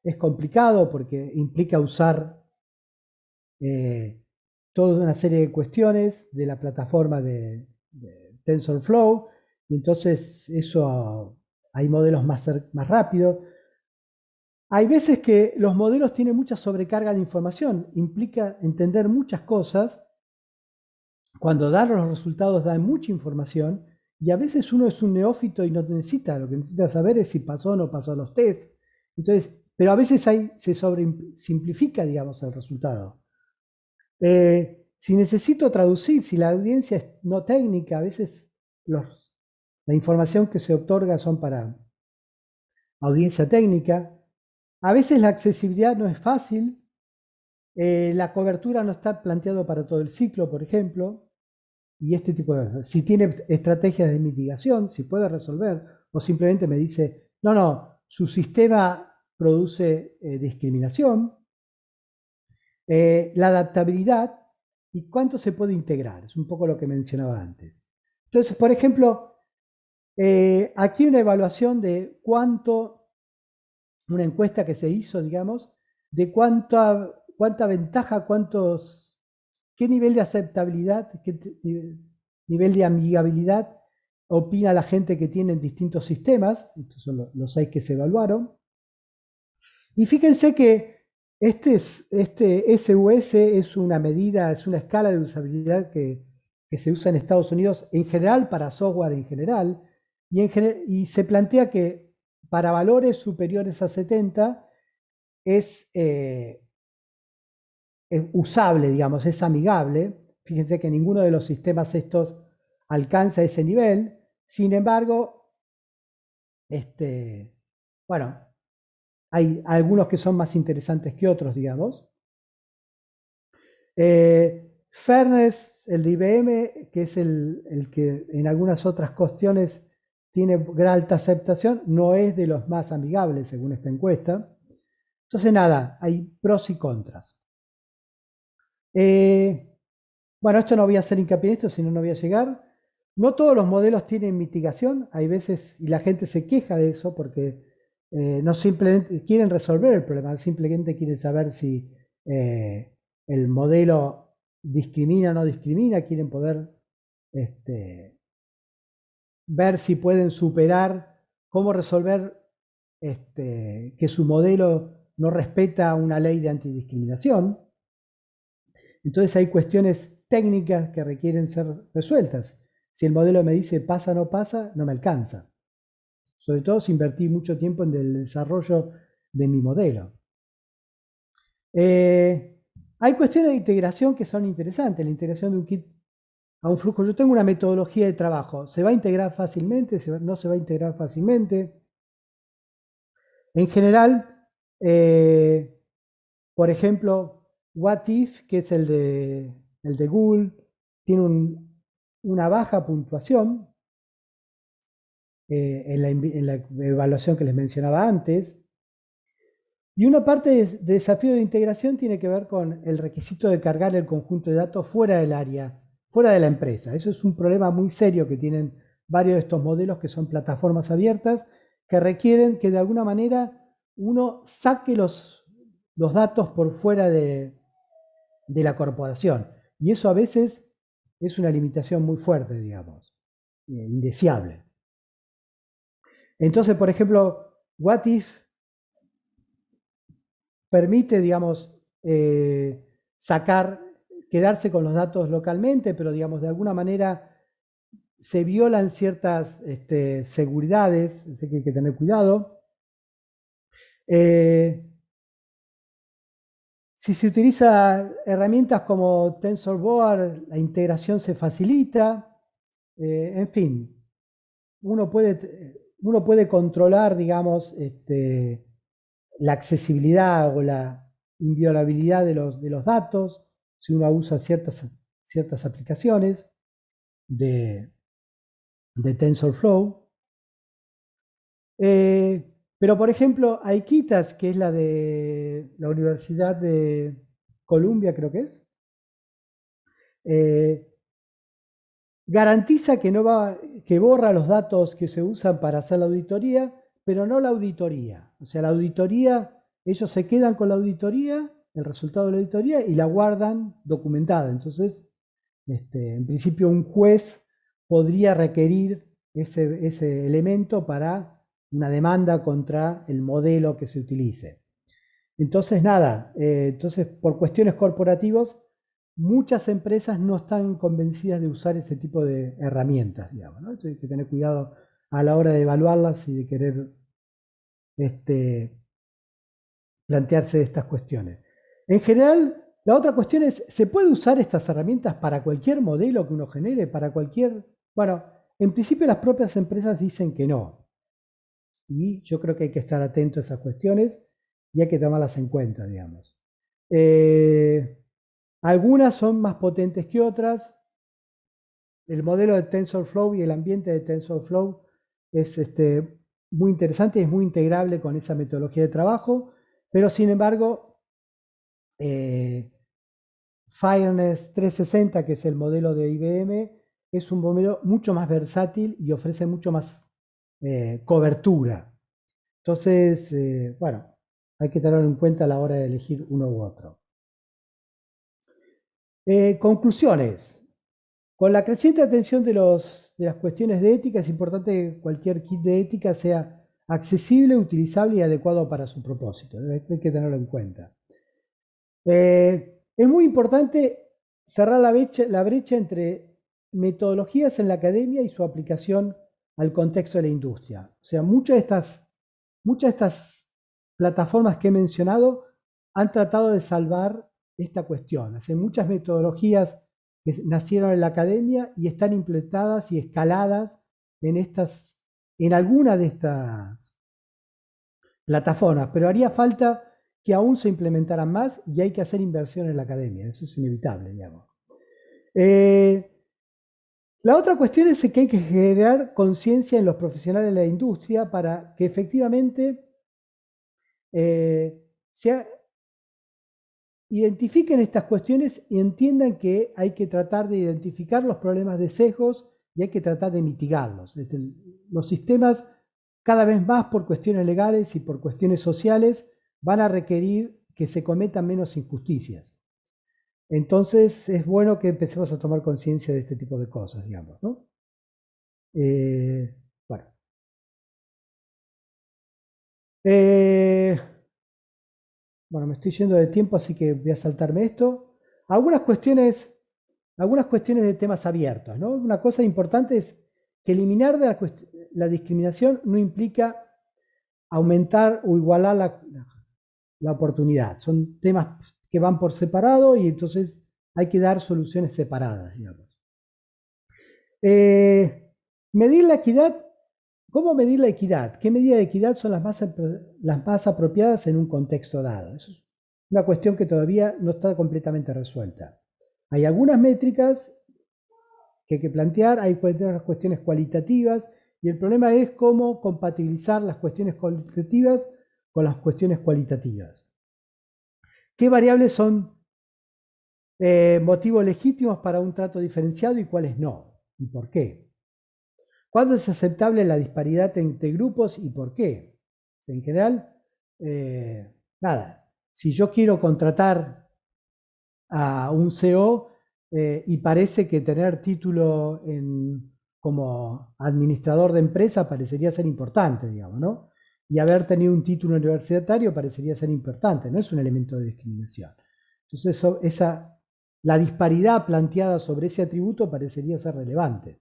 es complicado porque implica usar toda una serie de cuestiones de la plataforma de TensorFlow, y entonces eso hay modelos más rápidos. Hay veces que los modelos tienen mucha sobrecarga de información, implica entender muchas cosas. Cuando dan los resultados dan mucha información, y a veces uno es un neófito y no necesita, lo que necesita saber es si pasó o no pasó los tests. Entonces, pero a veces se sobresimplifica, digamos, el resultado. Si necesito traducir, si la audiencia es no técnica, a veces la información que se otorga son para audiencia técnica. A veces la accesibilidad no es fácil, la cobertura no está planteado para todo el ciclo, por ejemplo, y este tipo de cosas. Si tiene estrategias de mitigación, si puede resolver, o simplemente me dice, no, su sistema produce discriminación. La adaptabilidad y cuánto se puede integrar, es un poco lo que mencionaba antes. Entonces, por ejemplo, aquí una evaluación de una encuesta que se hizo, digamos, de cuánta ventaja, qué nivel de aceptabilidad, qué nivel de amigabilidad opina la gente que tiene distintos sistemas. Estos son los 6 que se evaluaron. Y fíjense que este SUS es una medida, es una escala de usabilidad que se usa en Estados Unidos en general para software en general, y se plantea que para valores superiores a 70 es usable, digamos, es amigable. Fíjense que ninguno de los sistemas estos alcanza ese nivel. Sin embargo, bueno, hay algunos que son más interesantes que otros, digamos. Fairness, el de IBM, que es el que en algunas otras cuestiones tiene gran alta aceptación, no es de los más amigables según esta encuesta. Entonces, nada, hay pros y contras. Bueno, esto no voy a hacer hincapié en esto, si no, no voy a llegar. No todos los modelos tienen mitigación, hay veces, y la gente se queja de eso porque no simplemente quieren resolver el problema, simplemente quieren saber si el modelo discrimina o no discrimina, quieren poder ver si pueden superar, cómo resolver que su modelo no respeta una ley de antidiscriminación. Entonces hay cuestiones técnicas que requieren ser resueltas. Si el modelo me dice pasa o no pasa, no me alcanza. Sobre todo si invertí mucho tiempo en el desarrollo de mi modelo. Hay cuestiones de integración que son interesantes. La integración de un kit a un flujo. Yo tengo una metodología de trabajo. ¿Se va a integrar fácilmente? ¿No se va a integrar fácilmente? En general, por ejemplo, What If, que es el de Google, tiene una baja puntuación en la evaluación que les mencionaba antes. Y una parte de desafío de integración tiene que ver con el requisito de cargar el conjunto de datos fuera del área, fuera de la empresa. Eso es un problema muy serio que tienen varios de estos modelos que son plataformas abiertas, que requieren que de alguna manera uno saque los datos por fuera de la corporación. Y eso a veces es una limitación muy fuerte, digamos, indeseable. Entonces, por ejemplo, What If permite, digamos, quedarse con los datos localmente, pero, digamos, de alguna manera se violan ciertas seguridades, así que hay que tener cuidado. Si se utiliza herramientas como TensorBoard, la integración se facilita. En fin, uno puede controlar, digamos, la accesibilidad o la inviolabilidad de los datos si uno usa ciertas aplicaciones de TensorFlow. Pero, por ejemplo, Aikitas, que es la de la Universidad de Columbia, creo que es, garantiza que borra los datos que se usan para hacer la auditoría, pero no la auditoría. O sea, la auditoría, ellos se quedan con la auditoría, el resultado de la auditoría, y la guardan documentada. Entonces, en principio, un juez podría requerir ese elemento para una demanda contra el modelo que se utilice. Entonces, nada, entonces por cuestiones corporativas, muchas empresas no están convencidas de usar ese tipo de herramientas, digamos, ¿no? Entonces hay que tener cuidado a la hora de evaluarlas y de querer plantearse estas cuestiones. En general, la otra cuestión es, ¿se puede usar estas herramientas para cualquier modelo que uno genere? Para cualquier... Bueno, en principio las propias empresas dicen que no. Y yo creo que hay que estar atento a esas cuestiones y hay que tomarlas en cuenta, digamos. Algunas son más potentes que otras. El modelo de TensorFlow y el ambiente de TensorFlow es muy interesante y es muy integrable con esa metodología de trabajo, pero sin embargo, Fairness 360, que es el modelo de IBM, es un modelo mucho más versátil y ofrece mucho más cobertura. Entonces, bueno, hay que tenerlo en cuenta a la hora de elegir uno u otro. Conclusiones. Con la creciente atención de las cuestiones de ética, es importante que cualquier kit de ética sea accesible, utilizable y adecuado para su propósito. Esto hay que tenerlo en cuenta. Es muy importante cerrar la brecha entre metodologías en la academia y su aplicación al contexto de la industria. O sea, muchas de estas plataformas que he mencionado han tratado de salvar esta cuestión. Hay muchas metodologías que nacieron en la academia y están implementadas y escaladas en alguna de estas plataformas, pero haría falta que aún se implementaran más y hay que hacer inversión en la academia, eso es inevitable, digamos. La otra cuestión es que hay que generar conciencia en los profesionales de la industria para que efectivamente identifiquen estas cuestiones y entiendan que hay que tratar de identificar los problemas de sesgos y hay que tratar de mitigarlos. Los sistemas, cada vez más por cuestiones legales y por cuestiones sociales, van a requerir que se cometan menos injusticias. Entonces es bueno que empecemos a tomar conciencia de este tipo de cosas, digamos, ¿no? Bueno. Bueno, me estoy yendo de tiempo, así que voy a saltarme esto. Algunas cuestiones de temas abiertos, ¿no? Una cosa importante es que eliminar la discriminación no implica aumentar o igualar la oportunidad. Son temas que van por separado y entonces hay que dar soluciones separadas, digamos. Medir la equidad. ¿Cómo medir la equidad? ¿Qué medidas de equidad son las más apropiadas en un contexto dado? Eso es una cuestión que todavía no está completamente resuelta. Hay algunas métricas que hay que plantear, hay otras cuestiones cualitativas, y el problema es cómo compatibilizar las cuestiones cualitativas con las cuestiones cualitativas. ¿Qué variables son motivos legítimos para un trato diferenciado y cuáles no? ¿Y por qué? ¿Cuándo es aceptable la disparidad entre grupos y por qué? En general, nada, si yo quiero contratar a un CEO y parece que tener título como administrador de empresa parecería ser importante, digamos, ¿no? Y haber tenido un título universitario parecería ser importante, no es un elemento de discriminación. Entonces, la disparidad planteada sobre ese atributo parecería ser relevante.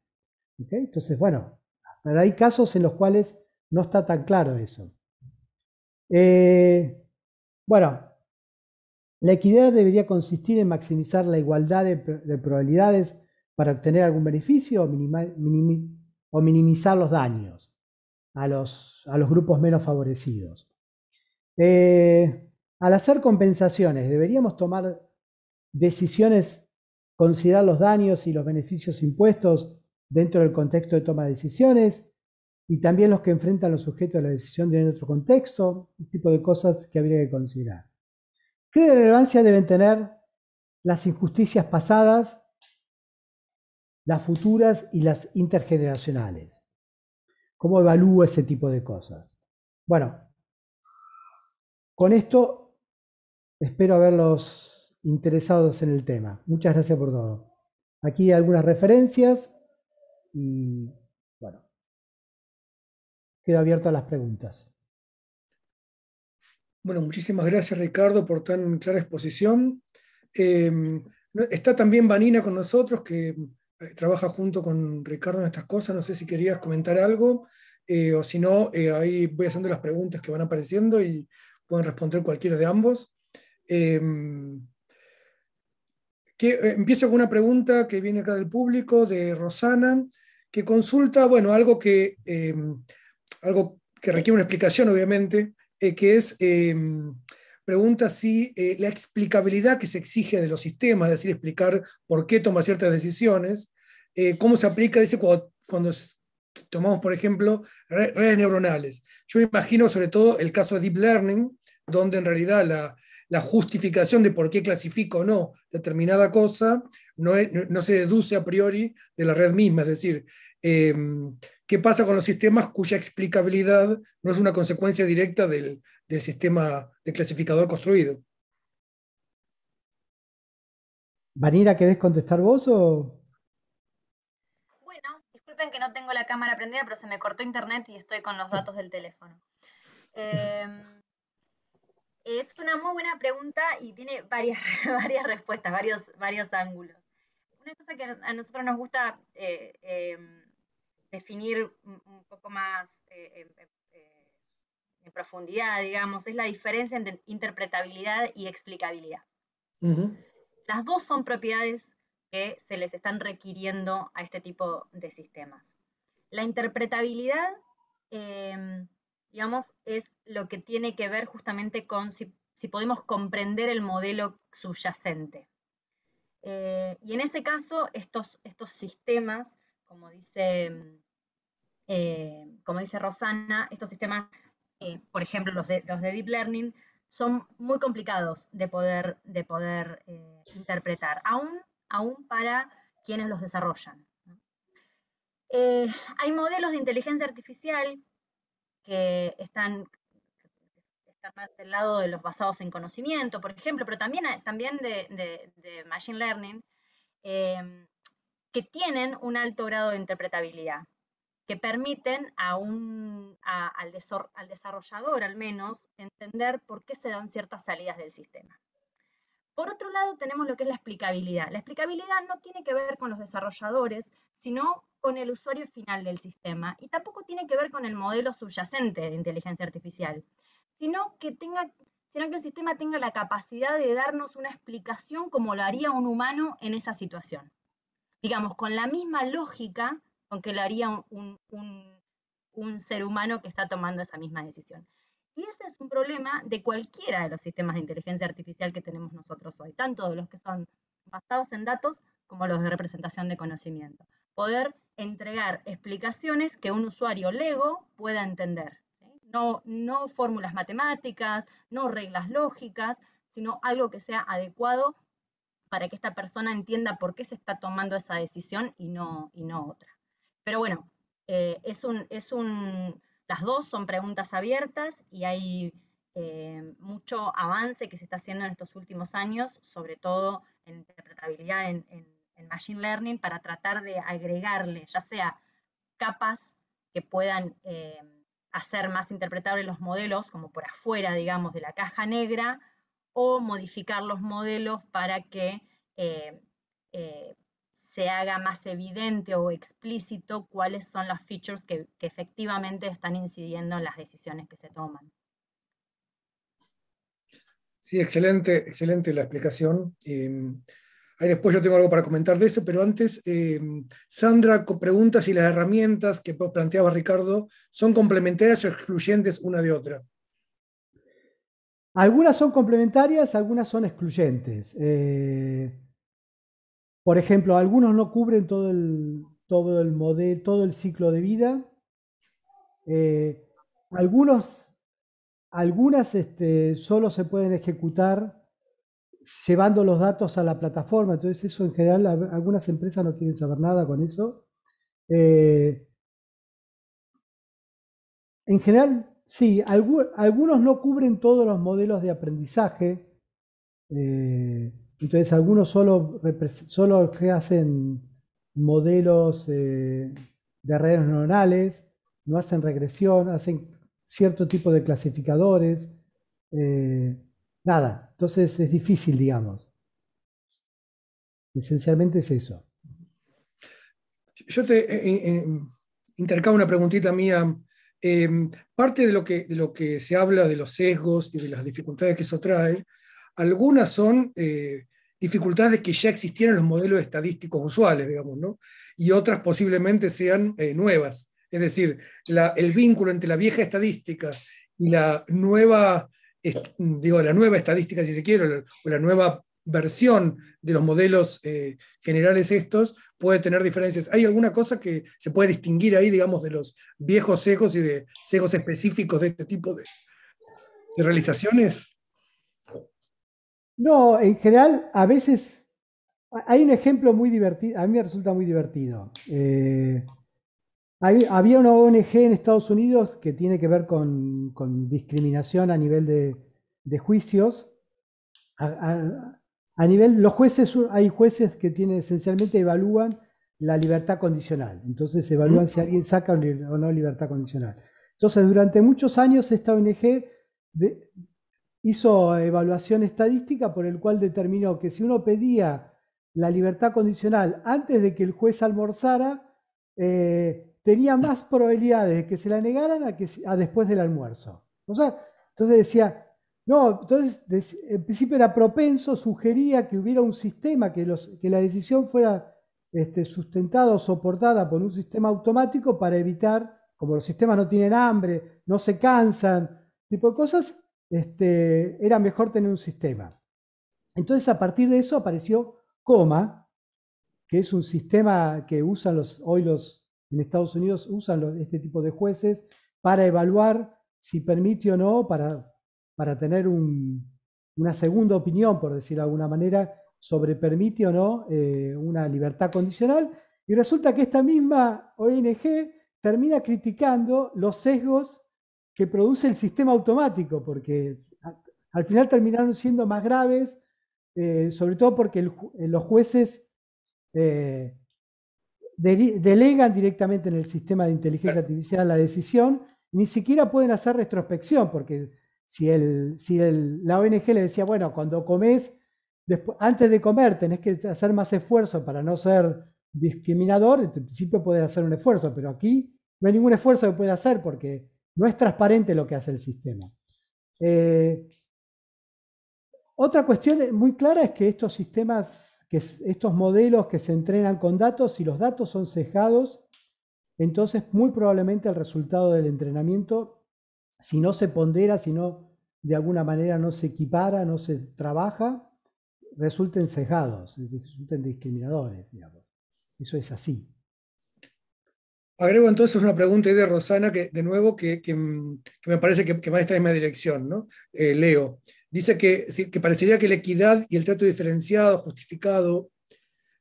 ¿Okay? Entonces, bueno, pero hay casos en los cuales no está tan claro eso. Bueno, la equidad debería consistir en maximizar la igualdad de probabilidades para obtener algún beneficio o minimizar los daños a los grupos menos favorecidos. Al hacer compensaciones, deberíamos tomar decisiones, considerar los daños y los beneficios impuestos dentro del contexto de toma de decisiones y también los que enfrentan los sujetos a la decisión en otro contexto, este tipo de cosas que habría que considerar. ¿Qué relevancia deben tener las injusticias pasadas, las futuras y las intergeneracionales? ¿Cómo evalúo ese tipo de cosas? Bueno, con esto espero haberlos interesados en el tema. Muchas gracias por todo. Aquí algunas referencias y bueno, quedo abierto a las preguntas. Bueno, muchísimas gracias, Ricardo, por tan clara exposición. Está también Vanina con nosotros, que trabaja junto con Ricardo en estas cosas. No sé si querías comentar algo, o si no, ahí voy haciendo las preguntas que van apareciendo y pueden responder cualquiera de ambos. Empiezo con una pregunta que viene acá del público, de Rosana, que consulta, bueno, algo que requiere una explicación, obviamente, que es, pregunta si la explicabilidad que se exige de los sistemas, es decir, explicar por qué toma ciertas decisiones, cómo se aplica, dice, cuando tomamos, por ejemplo, redes neuronales. Yo me imagino sobre todo el caso de Deep Learning, donde en realidad la justificación de por qué clasifico o no determinada cosa no se deduce a priori de la red misma, es decir, ¿qué pasa con los sistemas cuya explicabilidad no es una consecuencia directa del sistema de clasificador construido? Vanina, ¿querés contestar vos o...? Bueno, disculpen que no tengo la cámara prendida, pero se me cortó internet y estoy con los datos del teléfono. Es una muy buena pregunta y tiene varias respuestas, varios ángulos. Una cosa que a nosotros nos gusta definir un poco más en profundidad, digamos, es la diferencia entre interpretabilidad y explicabilidad. Las dos son propiedades que se les están requiriendo a este tipo de sistemas. La interpretabilidad, digamos, es lo que tiene que ver justamente con si podemos comprender el modelo subyacente. Y en ese caso, estos sistemas, como dice Rosana, estos sistemas, por ejemplo, los de Deep Learning, son muy complicados de poder interpretar, aún para quienes los desarrollan. Hay modelos de inteligencia artificial que están más del lado de los basados en conocimiento, por ejemplo, pero también de Machine Learning, que tienen un alto grado de interpretabilidad, que permiten al desarrollador, al menos, entender por qué se dan ciertas salidas del sistema. Por otro lado, tenemos lo que es la explicabilidad. La explicabilidad no tiene que ver con los desarrolladores, sino con el usuario final del sistema, y tampoco tiene que ver con el modelo subyacente de inteligencia artificial, sino que el sistema tenga la capacidad de darnos una explicación como lo haría un humano en esa situación. Digamos, con la misma lógica con que lo haría un ser humano que está tomando esa misma decisión. Y ese es un problema de cualquiera de los sistemas de inteligencia artificial que tenemos nosotros hoy, tanto de los que son basados en datos como los de representación de conocimiento. poder entregar explicaciones que un usuario lego pueda entender. ¿Sí? No fórmulas matemáticas, no reglas lógicas, sino algo que sea adecuado para que esta persona entienda por qué se está tomando esa decisión y no otra. Pero bueno, las dos son preguntas abiertas y hay mucho avance que se está haciendo en estos últimos años, sobre todo en interpretabilidad en Machine Learning, para tratar de agregarle, ya sea capas que puedan hacer más interpretables los modelos, como por afuera, digamos, de la caja negra, o modificar los modelos para que se haga más evidente o explícito cuáles son las features que efectivamente están incidiendo en las decisiones que se toman. Sí, excelente, excelente la explicación. Ahí después yo tengo algo para comentar de eso, pero antes, Sandra pregunta si las herramientas que planteaba Ricardo son complementarias o excluyentes una de otra. Algunas son complementarias, algunas son excluyentes. Por ejemplo, algunos no cubren todo el modelo, todo el ciclo de vida. Algunas solo se pueden ejecutar llevando los datos a la plataforma, entonces eso en general algunas empresas no quieren saber nada con eso. En general, sí, algunos no cubren todos los modelos de aprendizaje, entonces algunos solo hacen modelos de redes neuronales, no hacen regresión, hacen cierto tipo de clasificadores. Nada, entonces es difícil, digamos. Esencialmente es eso. Yo te intercambio una preguntita mía. Parte de lo que se habla de los sesgos y de las dificultades que eso trae, algunas son dificultades que ya existieran en los modelos estadísticos usuales, digamos, ¿no? Y otras posiblemente sean nuevas. Es decir, el vínculo entre la vieja estadística y la nueva estadística, si se quiere, o la nueva versión de los modelos generales estos, puede tener diferencias. ¿Hay alguna cosa que se puede distinguir ahí, digamos, de los viejos sesgos y de sesgos específicos de este tipo de realizaciones? No, en general, a veces hay un ejemplo muy divertido, a mí me resulta muy divertido. Había una ONG en Estados Unidos que tiene que ver con discriminación a nivel de juicios. A nivel, hay jueces que esencialmente evalúan la libertad condicional. Entonces evalúan si alguien saca o no libertad condicional. Entonces, durante muchos años esta ONG hizo evaluación estadística por el cual determinó que si uno pedía la libertad condicional antes de que el juez almorzara, tenía más probabilidades de que se la negaran a después del almuerzo. O sea, entonces decía, no, entonces en principio era propenso, sugería que hubiera un sistema, que la decisión fuera sustentada o soportada por un sistema automático para evitar, como los sistemas no tienen hambre, no se cansan, tipo de cosas, era mejor tener un sistema. Entonces a partir de eso apareció Coma, que es un sistema que usan en Estados Unidos usan este tipo de jueces para evaluar si permite o no, para tener una segunda opinión, por decirlo de alguna manera, sobre permite o no una libertad condicional. Y resulta que esta misma ONG termina criticando los sesgos que produce el sistema automático, porque al final terminaron siendo más graves, sobre todo porque los jueces delegan directamente en el sistema de inteligencia artificial la decisión, ni siquiera pueden hacer retrospección, porque si la ONG le decía, bueno, cuando comes, antes de comer tenés que hacer más esfuerzo para no ser discriminador, en principio puedes hacer un esfuerzo, pero aquí no hay ningún esfuerzo que pueda hacer porque no es transparente lo que hace el sistema. Otra cuestión muy clara es que estos sistemas, estos modelos que se entrenan con datos, si los datos son sesgados, entonces muy probablemente el resultado del entrenamiento, si no se pondera, si no de alguna manera no se equipara, no se trabaja, resulten sesgados, resulten discriminadores, digamos. Eso es así. Agrego entonces una pregunta ahí de Rosana, que de nuevo, que me parece que va en esta misma dirección, ¿no? Leo. Dice que, sí, que parecería que la equidad y el trato diferenciado, justificado,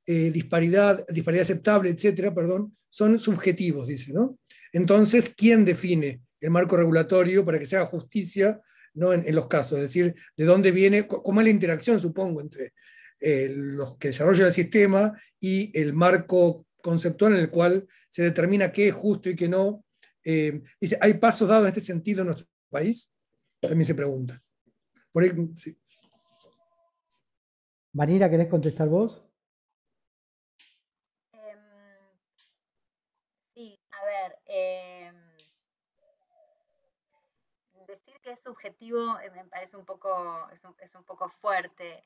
disparidad aceptable, etcétera, perdón, son subjetivos, dice, ¿no? Entonces, ¿quién define el marco regulatorio para que se haga justicia, ¿no? en los casos? Es decir, ¿de dónde viene, cómo es la interacción, supongo, entre los que desarrollan el sistema y el marco conceptual en el cual se determina qué es justo y qué no? Dice, ¿hay pasos dados en este sentido en nuestro país? También se pregunta. Por ahí, sí. Marina, ¿querés contestar vos? Sí, a ver, decir que es subjetivo me parece un poco, es un poco fuerte.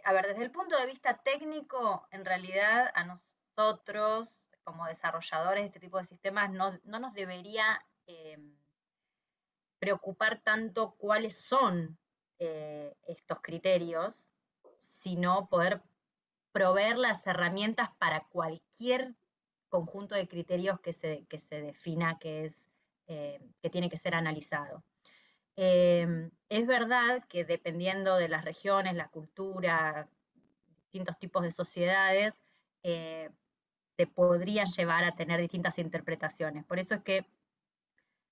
A ver, desde el punto de vista técnico, en realidad a nosotros, como desarrolladores de este tipo de sistemas, no nos debería preocupar tanto cuáles son estos criterios, sino poder proveer las herramientas para cualquier conjunto de criterios que se defina que tiene que ser analizado. Es verdad que dependiendo de las regiones, la cultura, distintos tipos de sociedades, se podrían llevar a tener distintas interpretaciones. Por eso es que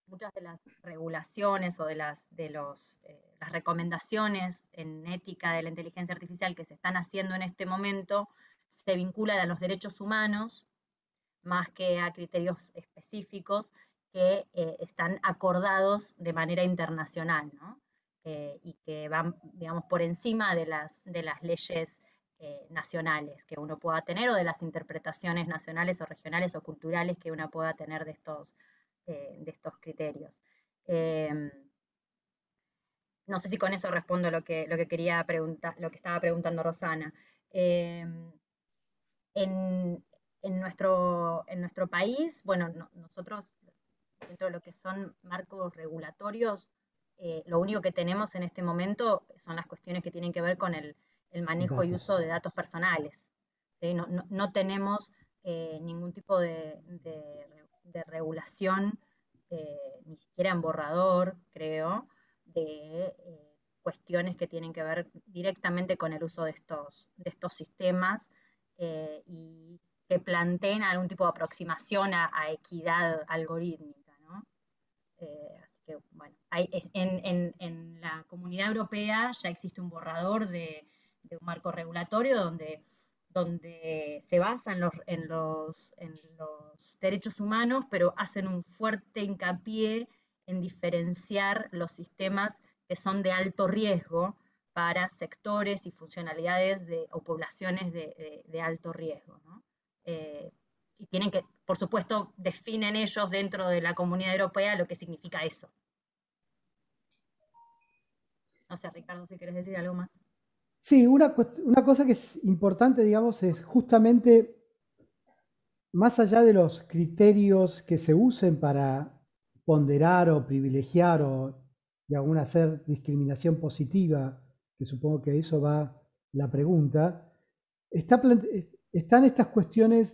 muchas de las regulaciones o de las recomendaciones en ética de la inteligencia artificial que se están haciendo en este momento se vinculan a los derechos humanos más que a criterios específicos que están acordados de manera internacional, ¿no? Y que van, digamos, por encima de las leyes nacionales que uno pueda tener o de las interpretaciones nacionales o regionales o culturales que uno pueda tener de estos criterios. No sé si con eso respondo lo que quería preguntar, lo que estaba preguntando Rosana. En nuestro país, bueno, nosotros dentro de lo que son marcos regulatorios, lo único que tenemos en este momento son las cuestiones que tienen que ver con el manejo y uso de datos personales. ¿Sí? No tenemos ningún tipo de regulación, ni siquiera en borrador, creo, de cuestiones que tienen que ver directamente con el uso de estos sistemas y que planteen algún tipo de aproximación a equidad algorítmica, ¿no? Así que, bueno, en la Comunidad Europea ya existe un borrador de un marco regulatorio donde se basa en los derechos humanos, pero hacen un fuerte hincapié en diferenciar los sistemas que son de alto riesgo para sectores y funcionalidades o poblaciones de alto riesgo, ¿no? Y tienen que, por supuesto, definen ellos dentro de la Comunidad Europea lo que significa eso. No sé, Ricardo, si querés decir algo más. Sí, una cosa que es importante, digamos, es justamente, más allá de los criterios que se usen para ponderar o privilegiar o de alguna hacer discriminación positiva, que supongo que eso va la pregunta, están estas cuestiones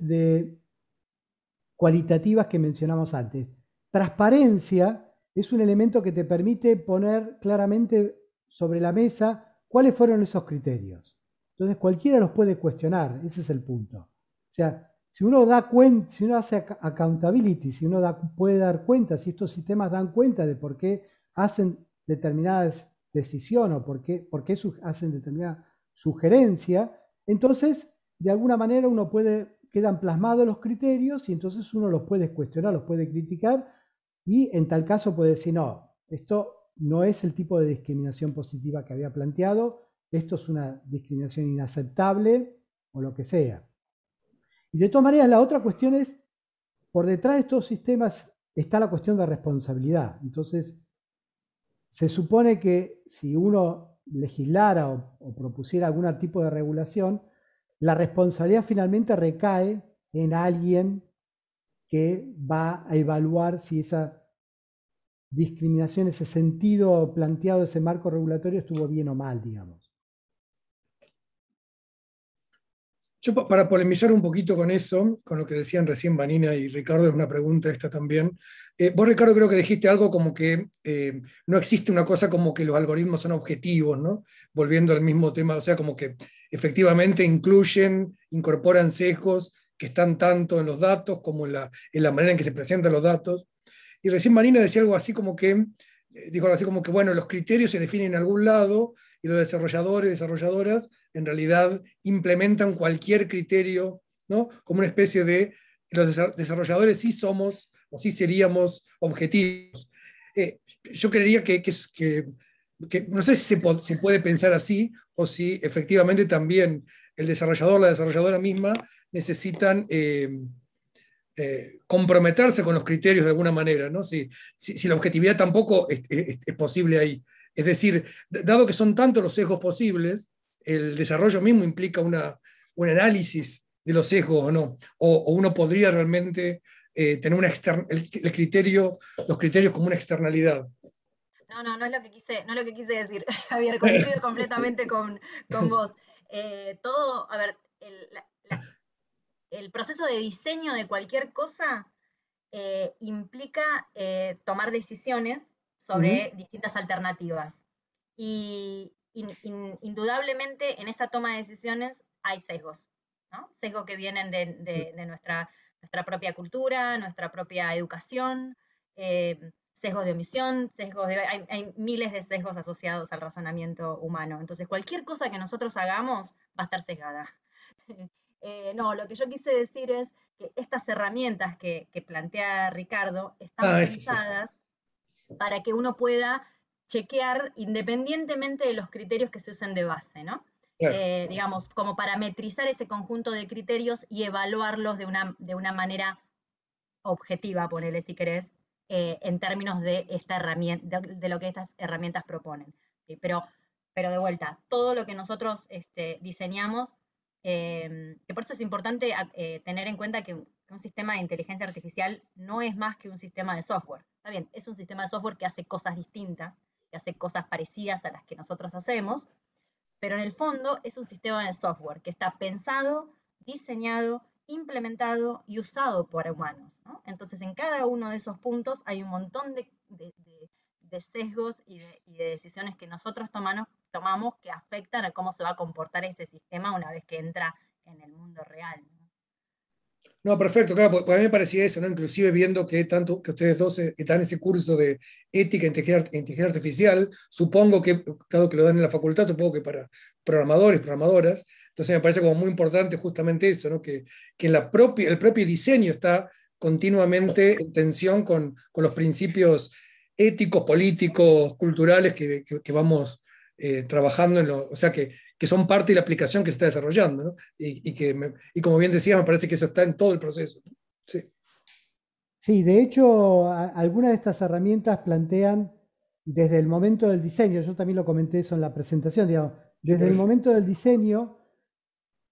cualitativas que mencionamos antes. Transparencia es un elemento que te permite poner claramente sobre la mesa cuáles fueron esos criterios. Entonces cualquiera los puede cuestionar, ese es el punto. O sea, si uno da cuenta, si uno hace accountability, si uno puede dar cuenta, si estos sistemas dan cuenta de por qué hacen determinadas decisiones o por qué hacen determinada sugerencia, entonces de alguna manera quedan plasmados los criterios y entonces uno los puede cuestionar, los puede criticar y en tal caso puede decir, no, esto no es el tipo de discriminación positiva que había planteado, esto es una discriminación inaceptable o lo que sea. Y de todas maneras, la otra cuestión es, por detrás de estos sistemas está la cuestión de responsabilidad. Entonces, se supone que si uno legislara o propusiera algún tipo de regulación, la responsabilidad finalmente recae en alguien que va a evaluar si esa discriminación, ese sentido planteado de ese marco regulatorio estuvo bien o mal, digamos. Yo para polemizar un poquito con eso, con lo que decían recién Vanina y Ricardo, es una pregunta esta también. Vos, Ricardo, creo que dijiste algo como que no existe una cosa como que los algoritmos son objetivos, ¿no? Volviendo al mismo tema, o sea, como que efectivamente incorporan sesgos que están tanto en los datos como en la manera en que se presentan los datos. Y recién Vanina decía algo así como que, dijo algo así como que, bueno, los criterios se definen en algún lado y los desarrolladores y desarrolladoras en realidad implementan cualquier criterio, ¿no? Como una especie de, los desarrolladores sí somos o sí seríamos objetivos. Yo creería que no sé si se puede pensar así o si efectivamente también el desarrollador, la desarrolladora misma necesitan comprometerse con los criterios de alguna manera, ¿no? Si la objetividad tampoco es posible ahí. Es decir, dado que son tantos los sesgos posibles, el desarrollo mismo implica un análisis de los sesgos o no. O uno podría realmente tener el criterio, los criterios como una externalidad. No es lo que quise, no es lo que quise decir, Javier, coincido completamente con vos. A ver, el proceso de diseño de cualquier cosa implica tomar decisiones sobre distintas alternativas. Y indudablemente en esa toma de decisiones hay sesgos, ¿no? Sesgos que vienen de nuestra propia cultura, nuestra propia educación, sesgos de omisión, hay miles de sesgos asociados al razonamiento humano. Entonces, cualquier cosa que nosotros hagamos va a estar sesgada. No, lo que yo quise decir es que estas herramientas que plantea Ricardo están pensadas para que uno pueda chequear independientemente de los criterios que se usen de base, ¿no? Claro. Digamos, como parametrizar ese conjunto de criterios y evaluarlos de una manera objetiva, ponele si querés, en términos de esta herramienta, de lo que estas herramientas proponen. ¿Sí? Pero de vuelta, todo lo que nosotros diseñamos, que por eso es importante tener en cuenta que un sistema de inteligencia artificial no es más que un sistema de software. Está bien, es un sistema de software que hace cosas distintas, que hace cosas parecidas a las que nosotros hacemos, pero en el fondo es un sistema de software que está pensado, diseñado, implementado y usado por humanos, ¿no? Entonces, en cada uno de esos puntos hay un montón de sesgos y de decisiones que nosotros tomamos que afectan a cómo se va a comportar ese sistema una vez que entra en el mundo real, ¿no? No, perfecto, claro, porque a mí me parecía eso, ¿no? Inclusive viendo que tanto que ustedes dos están en ese curso de ética en inteligencia artificial, supongo que, dado que lo dan en la facultad, supongo que para programadores, programadoras, entonces me parece como muy importante justamente eso, ¿no? Que el propio diseño está continuamente en tensión con los principios éticos, políticos, culturales que vamos trabajando o sea, que son parte de la aplicación que se está desarrollando, ¿no? Y como bien decía, me parece que eso está en todo el proceso. Sí, sí, de hecho, algunas de estas herramientas plantean desde el momento del diseño, yo también lo comenté eso en la presentación, digamos, desde el momento del diseño,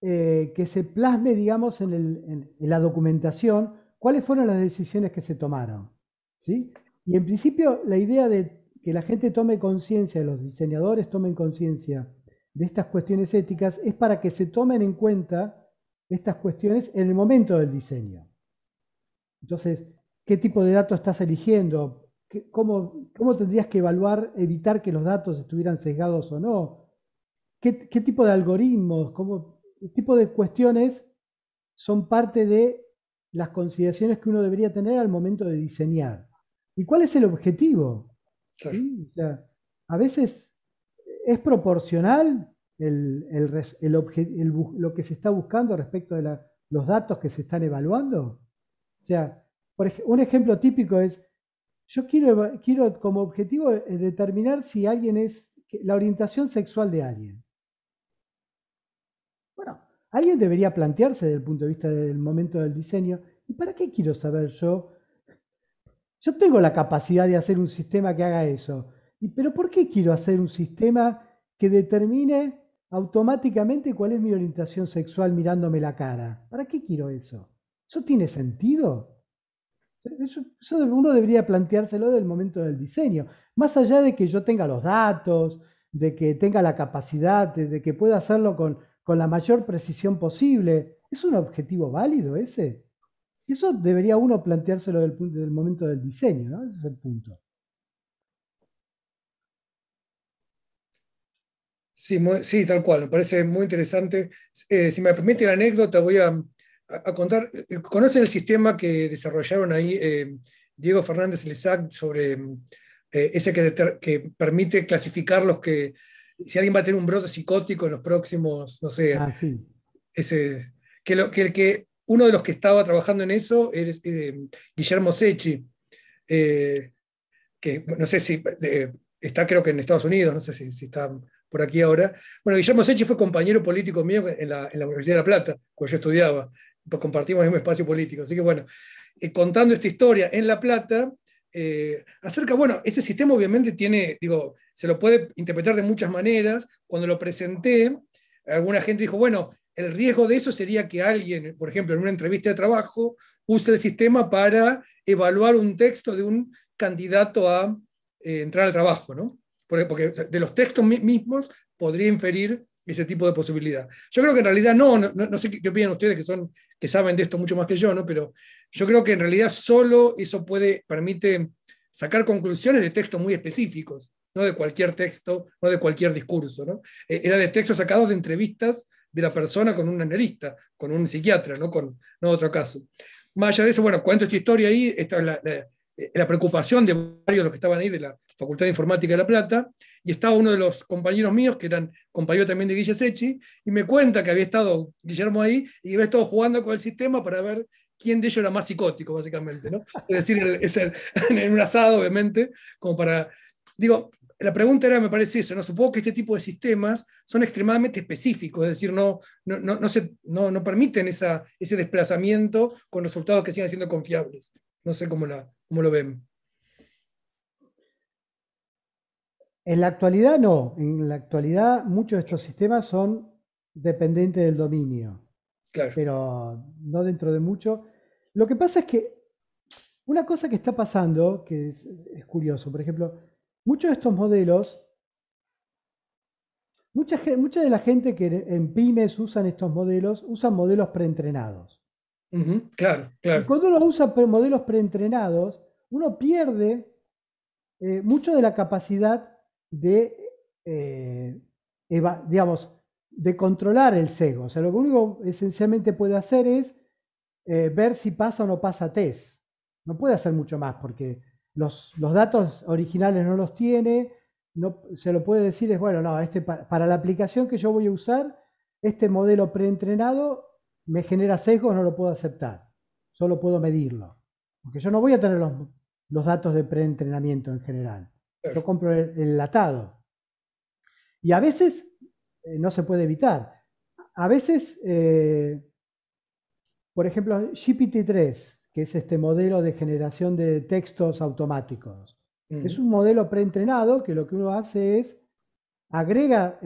que se plasme, digamos, en la documentación, cuáles fueron las decisiones que se tomaron, ¿sí? Y en principio, la idea de que la gente tome conciencia, los diseñadores tomen conciencia de estas cuestiones éticas, es para que se tomen en cuenta estas cuestiones en el momento del diseño. Entonces, ¿qué tipo de datos estás eligiendo? ¿Cómo tendrías que evaluar, evitar que los datos estuvieran sesgados o no? ¿Qué tipo de algoritmos? ¿Qué tipo de cuestiones son parte de las consideraciones que uno debería tener al momento de diseñar? ¿Y cuál es el objetivo? ¿Sí? O sea, a veces es proporcional lo que se está buscando respecto de los datos que se están evaluando. O sea, un ejemplo típico es, yo quiero como objetivo determinar si alguien la orientación sexual de alguien. Bueno, alguien debería plantearse desde el punto de vista del momento del diseño, ¿y para qué quiero saber yo? Yo tengo la capacidad de hacer un sistema que haga eso, pero ¿por qué quiero hacer un sistema que determine automáticamente cuál es mi orientación sexual mirándome la cara? ¿Para qué quiero eso? ¿Eso tiene sentido? Eso uno debería planteárselo desde el momento del diseño. Más allá de que yo tenga los datos, de que tenga la capacidad, de que pueda hacerlo con con la mayor precisión posible. ¿Es un objetivo válido ese? Eso debería uno planteárselo del momento del diseño, ¿no? Ese es el punto. Sí, sí, tal cual, me parece muy interesante. Si me permite la anécdota, voy a contar. ¿Conocen el sistema que desarrollaron ahí Diego Fernández Lesac sobre ese que permite clasificar si alguien va a tener un brote psicótico en los próximos, no sé, Sí. uno de los que estaba trabajando en eso es Guillermo Secchi, que no sé si está, creo que en Estados Unidos, no sé si está por aquí ahora. Bueno, Guillermo Secchi fue compañero político mío en la Universidad de La Plata, cuando yo estudiaba, compartimos el mismo espacio político. Así que bueno, contando esta historia en La Plata, bueno, ese sistema obviamente tiene, digo, se lo puede interpretar de muchas maneras. Cuando lo presenté, alguna gente dijo, bueno, el riesgo de eso sería que alguien, por ejemplo, en una entrevista de trabajo, use el sistema para evaluar un texto de un candidato a entrar al trabajo, ¿no? Porque de los textos mismos podría inferir ese tipo de posibilidad. Yo creo que en realidad no sé qué opinan ustedes que saben de esto mucho más que yo, ¿no? Pero yo creo que en realidad solo eso permite sacar conclusiones de textos muy específicos, no de cualquier texto, no de cualquier discurso, ¿no? Era de textos sacados de entrevistas de la persona con un analista, con un psiquiatra, no otro caso. Más allá de eso, bueno, cuento esta historia ahí, esta es la preocupación de varios de los que estaban ahí de la Facultad de Informática de La Plata, y estaba uno de los compañeros míos, que eran compañeros también de Guille Secchi, y me cuenta que había estado Guillermo ahí, y había estado jugando con el sistema para ver quién de ellos era más psicótico, básicamente, ¿no? Es decir, en un asado, obviamente, como para... Digo, la pregunta era, me parece eso, ¿no? Supongo que este tipo de sistemas son extremadamente específicos, es decir, no permiten ese desplazamiento con resultados que sigan siendo confiables. No sé cómo lo ven. En la actualidad no. En la actualidad muchos de estos sistemas son dependientes del dominio. Claro. Pero no dentro de mucho. Lo que pasa es que una cosa que está pasando, que es curioso, por ejemplo, muchos de estos modelos, mucha de la gente que en pymes usan estos modelos, usan modelos preentrenados. Claro. Y cuando uno usa modelos preentrenados, uno pierde mucho de la capacidad de, digamos, de controlar el sesgo. O sea, lo que uno esencialmente puede hacer es ver si pasa o no pasa test. No puede hacer mucho más porque los datos originales no los tiene. No, se lo puede decir es, bueno, no, para la aplicación que yo voy a usar, este modelo preentrenado me genera sesgos, no lo puedo aceptar. Solo puedo medirlo. Porque yo no voy a tener los datos de preentrenamiento en general. Yo compro el enlatado. Y a veces no se puede evitar. A veces, por ejemplo, GPT-3, que es este modelo de generación de textos automáticos, es un modelo preentrenado que lo que uno hace es agrega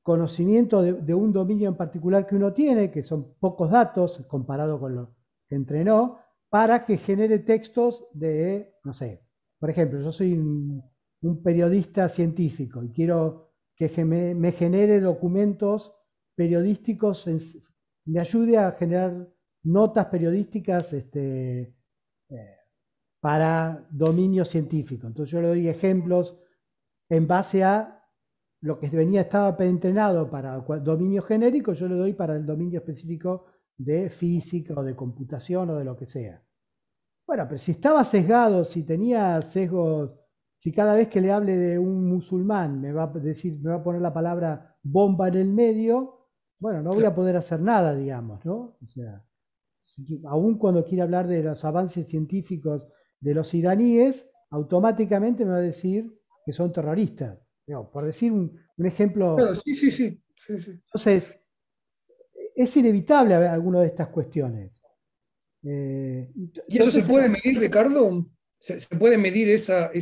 conocimiento de un dominio en particular que uno tiene, que son pocos datos comparado con lo que entrenó, para que genere textos de, no sé, por ejemplo, yo soy un periodista científico y quiero que me genere documentos periodísticos, me ayude a generar notas periodísticas para dominio científico. Entonces yo le doy ejemplos en base a lo que estaba preentrenado para dominio genérico, yo le doy para el dominio específico de física o de computación o de lo que sea. Bueno, pero si estaba sesgado, si tenía sesgos, si cada vez que le hable de un musulmán me va a poner la palabra bomba en el medio, bueno, no voy a poder hacer nada, digamos, ¿no? O sea, aún cuando quiera hablar de los avances científicos de los iraníes, automáticamente me va a decir que son terroristas. Por decir un ejemplo. Claro, sí. Entonces, es inevitable ver alguna de estas cuestiones. ¿Y eso se puede medir, Ricardo? ¿Se puede medir ese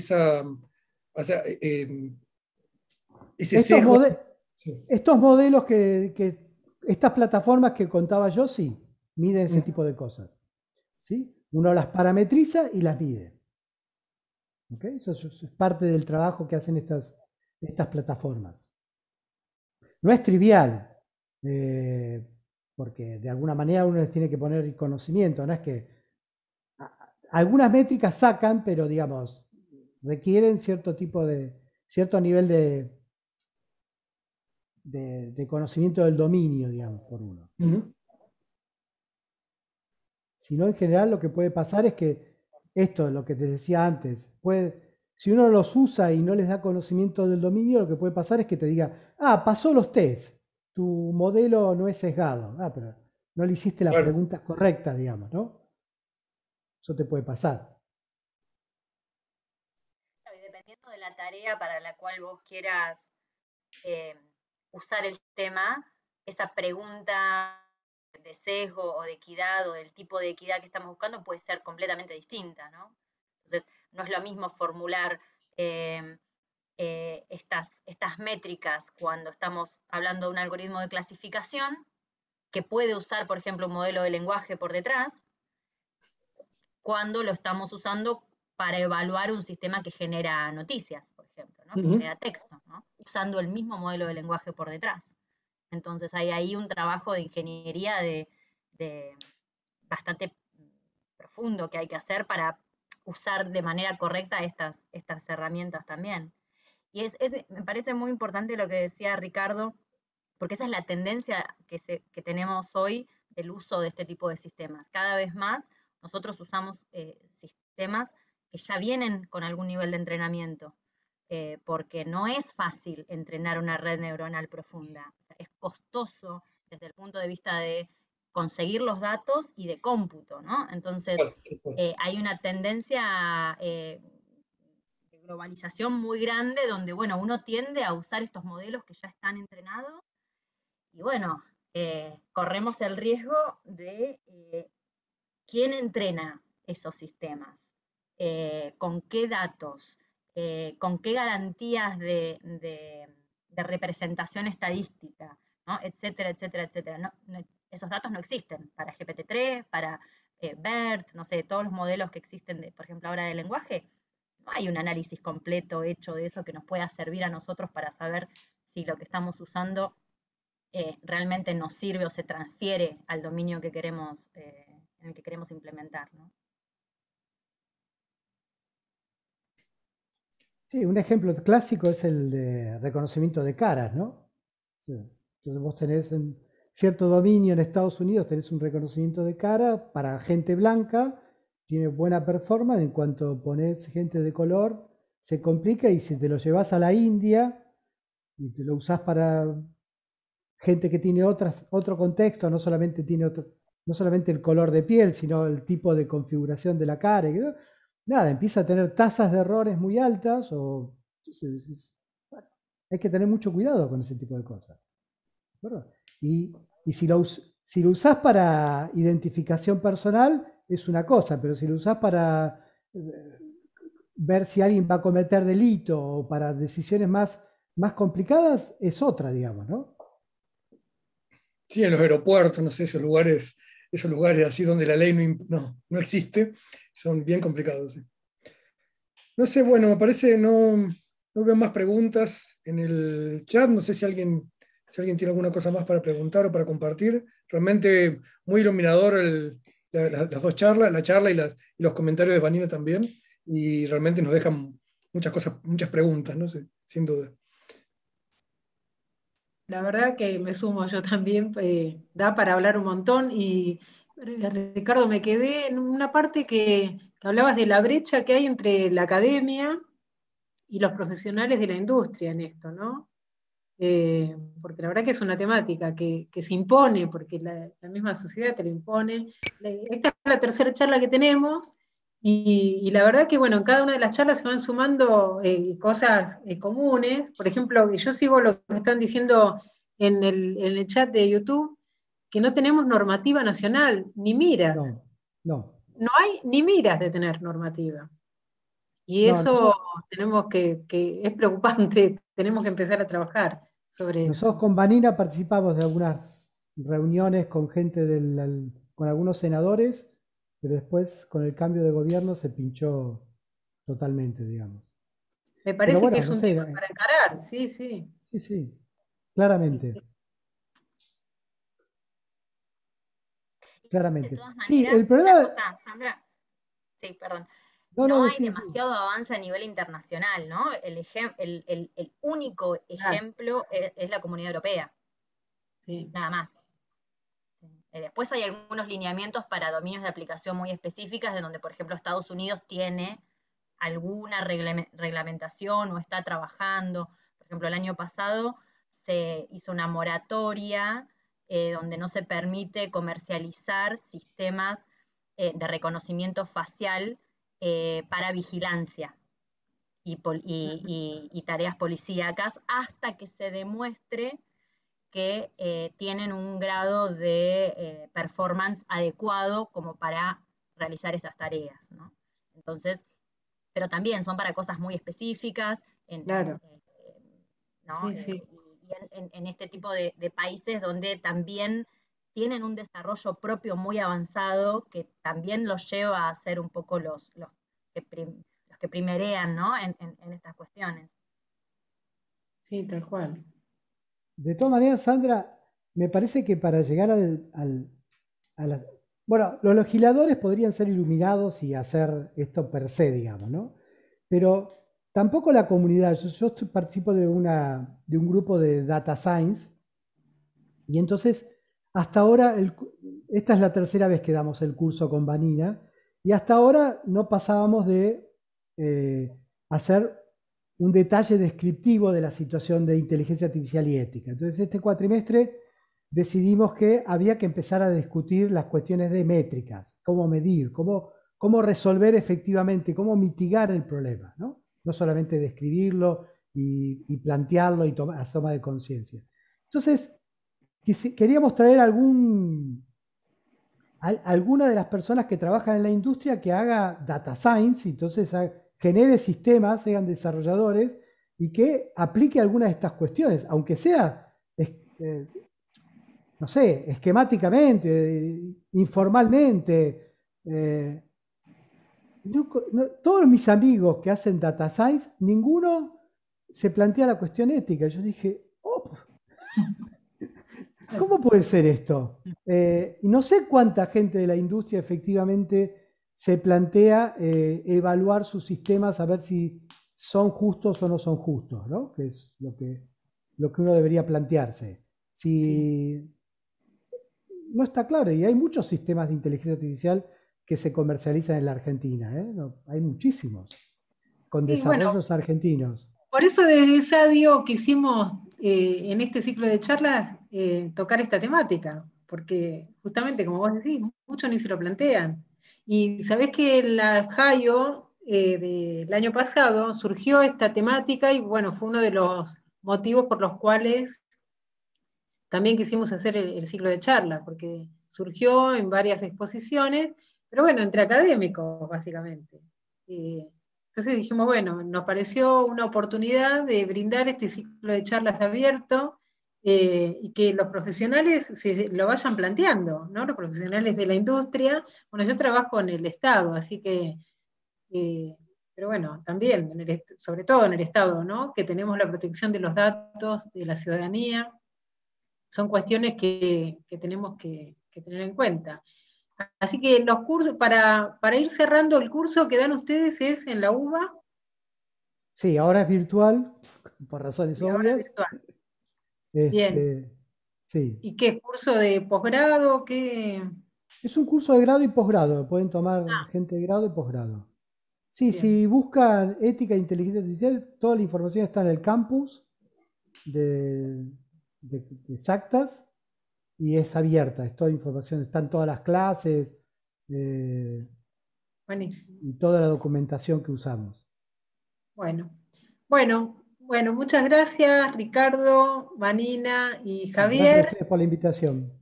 sesgo? Estos modelos estas plataformas que contaba yo, sí, miden ese tipo de cosas. ¿Sí? Uno las parametriza y las mide. ¿Okay? Eso es parte del trabajo que hacen estas plataformas. no es trivial, porque de alguna manera uno les tiene que poner conocimiento, no es que algunas métricas sacan, pero digamos, requieren cierto nivel de conocimiento del dominio, digamos, por uno. Si no, en general lo que puede pasar es que esto, lo que te decía antes, si uno los usa y no les da conocimiento del dominio, lo que puede pasar es que te diga, pasó los test, tu modelo no es sesgado, pero no le hiciste las preguntas correctas, digamos, ¿no? Eso te puede pasar. Y dependiendo de la tarea para la cual vos quieras usar el tema, esa pregunta de sesgo o de equidad o del tipo de equidad que estamos buscando puede ser completamente distinta, ¿no? Entonces, no es lo mismo formular estas métricas cuando estamos hablando de un algoritmo de clasificación que puede usar, por ejemplo, un modelo de lenguaje por detrás, cuando lo estamos usando para evaluar un sistema que genera noticias, por ejemplo, ¿no? Que genera texto, ¿no? Usando el mismo modelo de lenguaje por detrás. Entonces hay ahí un trabajo de ingeniería bastante profundo que hay que hacer para usar de manera correcta estas herramientas también. Y me parece muy importante lo que decía Ricardo, porque esa es la tendencia que tenemos hoy del uso de este tipo de sistemas. Cada vez más nosotros usamos sistemas que ya vienen con algún nivel de entrenamiento, porque no es fácil entrenar una red neuronal profunda. O sea, es costoso desde el punto de vista de conseguir los datos y de cómputo, ¿no? Entonces, hay una tendencia de globalización muy grande donde, bueno, uno tiende a usar estos modelos que ya están entrenados y, bueno, corremos el riesgo de quién entrena esos sistemas, con qué datos, con qué garantías de representación estadística, ¿no? Etcétera, etcétera, etcétera. Esos datos no existen para GPT-3, para BERT, no sé, todos los modelos que existen, por ejemplo, ahora de lenguaje. No hay un análisis completo hecho de eso que nos pueda servir a nosotros para saber si lo que estamos usando realmente nos sirve o se transfiere al dominio que queremos, en el que queremos implementar, ¿no? Sí, un ejemplo clásico es el de reconocimiento de caras, ¿no? Sí. Entonces vos tenés en cierto dominio en Estados Unidos, tenés un reconocimiento de cara para gente blanca, tiene buena performance, en cuanto ponés gente de color, se complica, y si te lo llevas a la India y te lo usás para gente que tiene otro contexto, no solamente el color de piel, sino el tipo de configuración de la cara, nada, empieza a tener tasas de errores muy altas, hay que tener mucho cuidado con ese tipo de cosas. ¿Verdad? Y si lo usás para identificación personal, es una cosa, pero si lo usás para ver si alguien va a cometer delito o para decisiones más complicadas, es otra, digamos, ¿no? Sí, en los aeropuertos, no sé, esos lugares así donde la ley no existe, son bien complicados. ¿Sí? No sé, bueno, me parece, no veo más preguntas en el chat, no sé si alguien tiene alguna cosa más para preguntar o para compartir. Realmente muy iluminador las dos charlas, la charla y los comentarios de Vanina también, y realmente nos dejan muchas cosas, muchas preguntas, ¿no? Sí, sin duda. La verdad que me sumo yo también, da para hablar un montón. Y Ricardo, me quedé en una parte que hablabas de la brecha que hay entre la academia y los profesionales de la industria en esto, ¿no? Porque la verdad que es una temática que se impone, porque la misma sociedad te lo impone. Esta es la tercera charla que tenemos, y la verdad que, bueno, en cada una de las charlas se van sumando cosas comunes. Por ejemplo, yo sigo lo que están diciendo en el chat de YouTube, que no tenemos normativa nacional, ni miras. No. No hay ni miras de tener normativa. Y No, eso tenemos que es preocupante, tenemos que empezar a trabajar sobre eso. Nosotros con Vanina participamos de algunas reuniones con gente con algunos senadores, pero después con el cambio de gobierno se pinchó totalmente, digamos. Me parece que es un tema para encarar, sí, sí. Sí, sí. claramente. De todas Sí, maneras, el problema... una cosa, Sandra, sí, perdón. No, No hay sí. demasiado avance a nivel internacional, ¿no? El único ejemplo es la Comunidad Europea. Sí. Nada más. Después hay algunos lineamientos para dominios de aplicación muy específicas, de donde, por ejemplo, Estados Unidos tiene alguna reglamentación o está trabajando. Por ejemplo, el año pasado se hizo una moratoria donde no se permite comercializar sistemas de reconocimiento facial para vigilancia y tareas policíacas hasta que se demuestre que tienen un grado de performance adecuado como para realizar esas tareas, ¿no? Entonces, pero también son para cosas muy específicas, Claro. ¿no? Sí. Y en este tipo de países donde también tienen un desarrollo propio muy avanzado que también los lleva a ser un poco los que primerean, ¿no? en estas cuestiones. Sí, tal cual. De todas maneras, Sandra, me parece que para llegar bueno, los legisladores podrían ser iluminados y hacer esto per se, digamos, ¿no? Pero tampoco la comunidad. Yo participo de un grupo de Data Science y entonces hasta ahora, esta es la tercera vez que damos el curso con Vanina y hasta ahora no pasábamos de hacer un detalle descriptivo de la situación de inteligencia artificial y ética. Entonces, este cuatrimestre decidimos que había que empezar a discutir las cuestiones de métricas, cómo medir, cómo resolver efectivamente, cómo mitigar el problema, ¿no? No solamente describirlo y plantearlo y tomar toma de conciencia. Entonces, queríamos traer alguna de las personas que trabajan en la industria que haga data science, entonces genere sistemas, sean desarrolladores, y que aplique algunas de estas cuestiones, aunque sea, no sé, esquemáticamente, informalmente. Todos mis amigos que hacen data science, ninguno se plantea la cuestión ética. Yo dije, ¿cómo puede ser esto? No sé cuánta gente de la industria efectivamente se plantea evaluar sus sistemas a ver si son justos o no son justos, ¿no? Que es lo que uno debería plantearse. Si no está claro, y hay muchos sistemas de inteligencia artificial que se comercializan en la Argentina, ¿eh? Hay muchísimos, con desarrollos argentinos. Por eso desde Sadio quisimos en este ciclo de charlas tocar esta temática, porque justamente, como vos decís, muchos ni se lo plantean. Y sabés que en la JAIO del año pasado surgió esta temática y bueno, fue uno de los motivos por los cuales también quisimos hacer el ciclo de charlas, porque surgió en varias exposiciones, pero bueno, entre académicos, básicamente. Entonces dijimos, bueno, nos pareció una oportunidad de brindar este ciclo de charlas abierto y que los profesionales se lo vayan planteando, ¿no? Los profesionales de la industria. Bueno, yo trabajo en el Estado, así que, pero bueno, también, sobre todo en el Estado, ¿no? Que tenemos la protección de los datos de la ciudadanía. Son cuestiones que tenemos que tener en cuenta. Así que los cursos, para ir cerrando el curso que dan ustedes es en la UBA. Sí, ahora es virtual, por razones obvias. Ahora es virtual. Bien. Sí. ¿Y qué? ¿Curso de posgrado? ¿Qué? Es un curso de grado y posgrado, pueden tomar gente de grado y posgrado. Sí, bien. Si buscan ética e inteligencia artificial, toda la información está en el campus de Exactas y es abierta, es toda información, están todas las clases y toda la documentación que usamos. Bueno, muchas gracias Ricardo, Vanina y Javier. Gracias a ustedes por la invitación.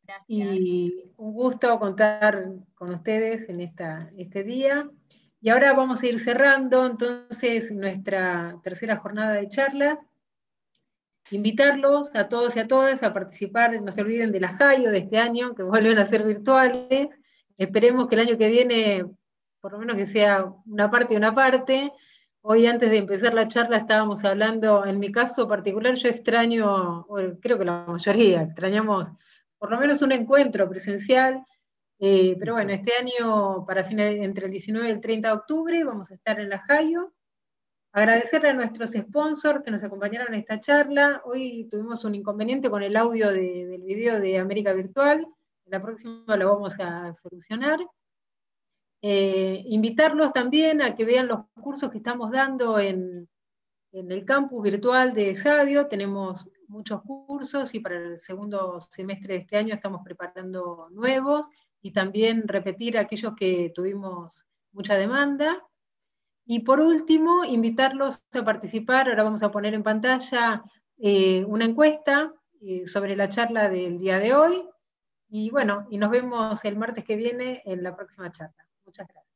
Gracias. Y un gusto contar con ustedes en este día. Y ahora vamos a ir cerrando entonces nuestra tercera jornada de charla. Invitarlos a todos y a todas a participar, no se olviden de la JAIO de este año, que vuelven a ser virtuales. Esperemos que el año que viene, por lo menos que sea una parte y una parte, Hoy antes de empezar la charla estábamos hablando, en mi caso particular yo extraño, bueno, creo que la mayoría, extrañamos por lo menos un encuentro presencial, pero bueno, este año para fines, entre el 19 y el 30 de octubre vamos a estar en La Jayo. Agradecerle a nuestros sponsors que nos acompañaron en esta charla. Hoy tuvimos un inconveniente con el audio del video de América Virtual, la próxima lo vamos a solucionar. Invitarlos también a que vean los cursos que estamos dando en el campus virtual de Sadio. Tenemos muchos cursos y para el segundo semestre de este año estamos preparando nuevos y también repetir aquellos que tuvimos mucha demanda. Y por último, invitarlos a participar. Ahora vamos a poner en pantalla una encuesta sobre la charla del día de hoy. Y bueno, y nos vemos el martes que viene en la próxima charla. Muchas gracias.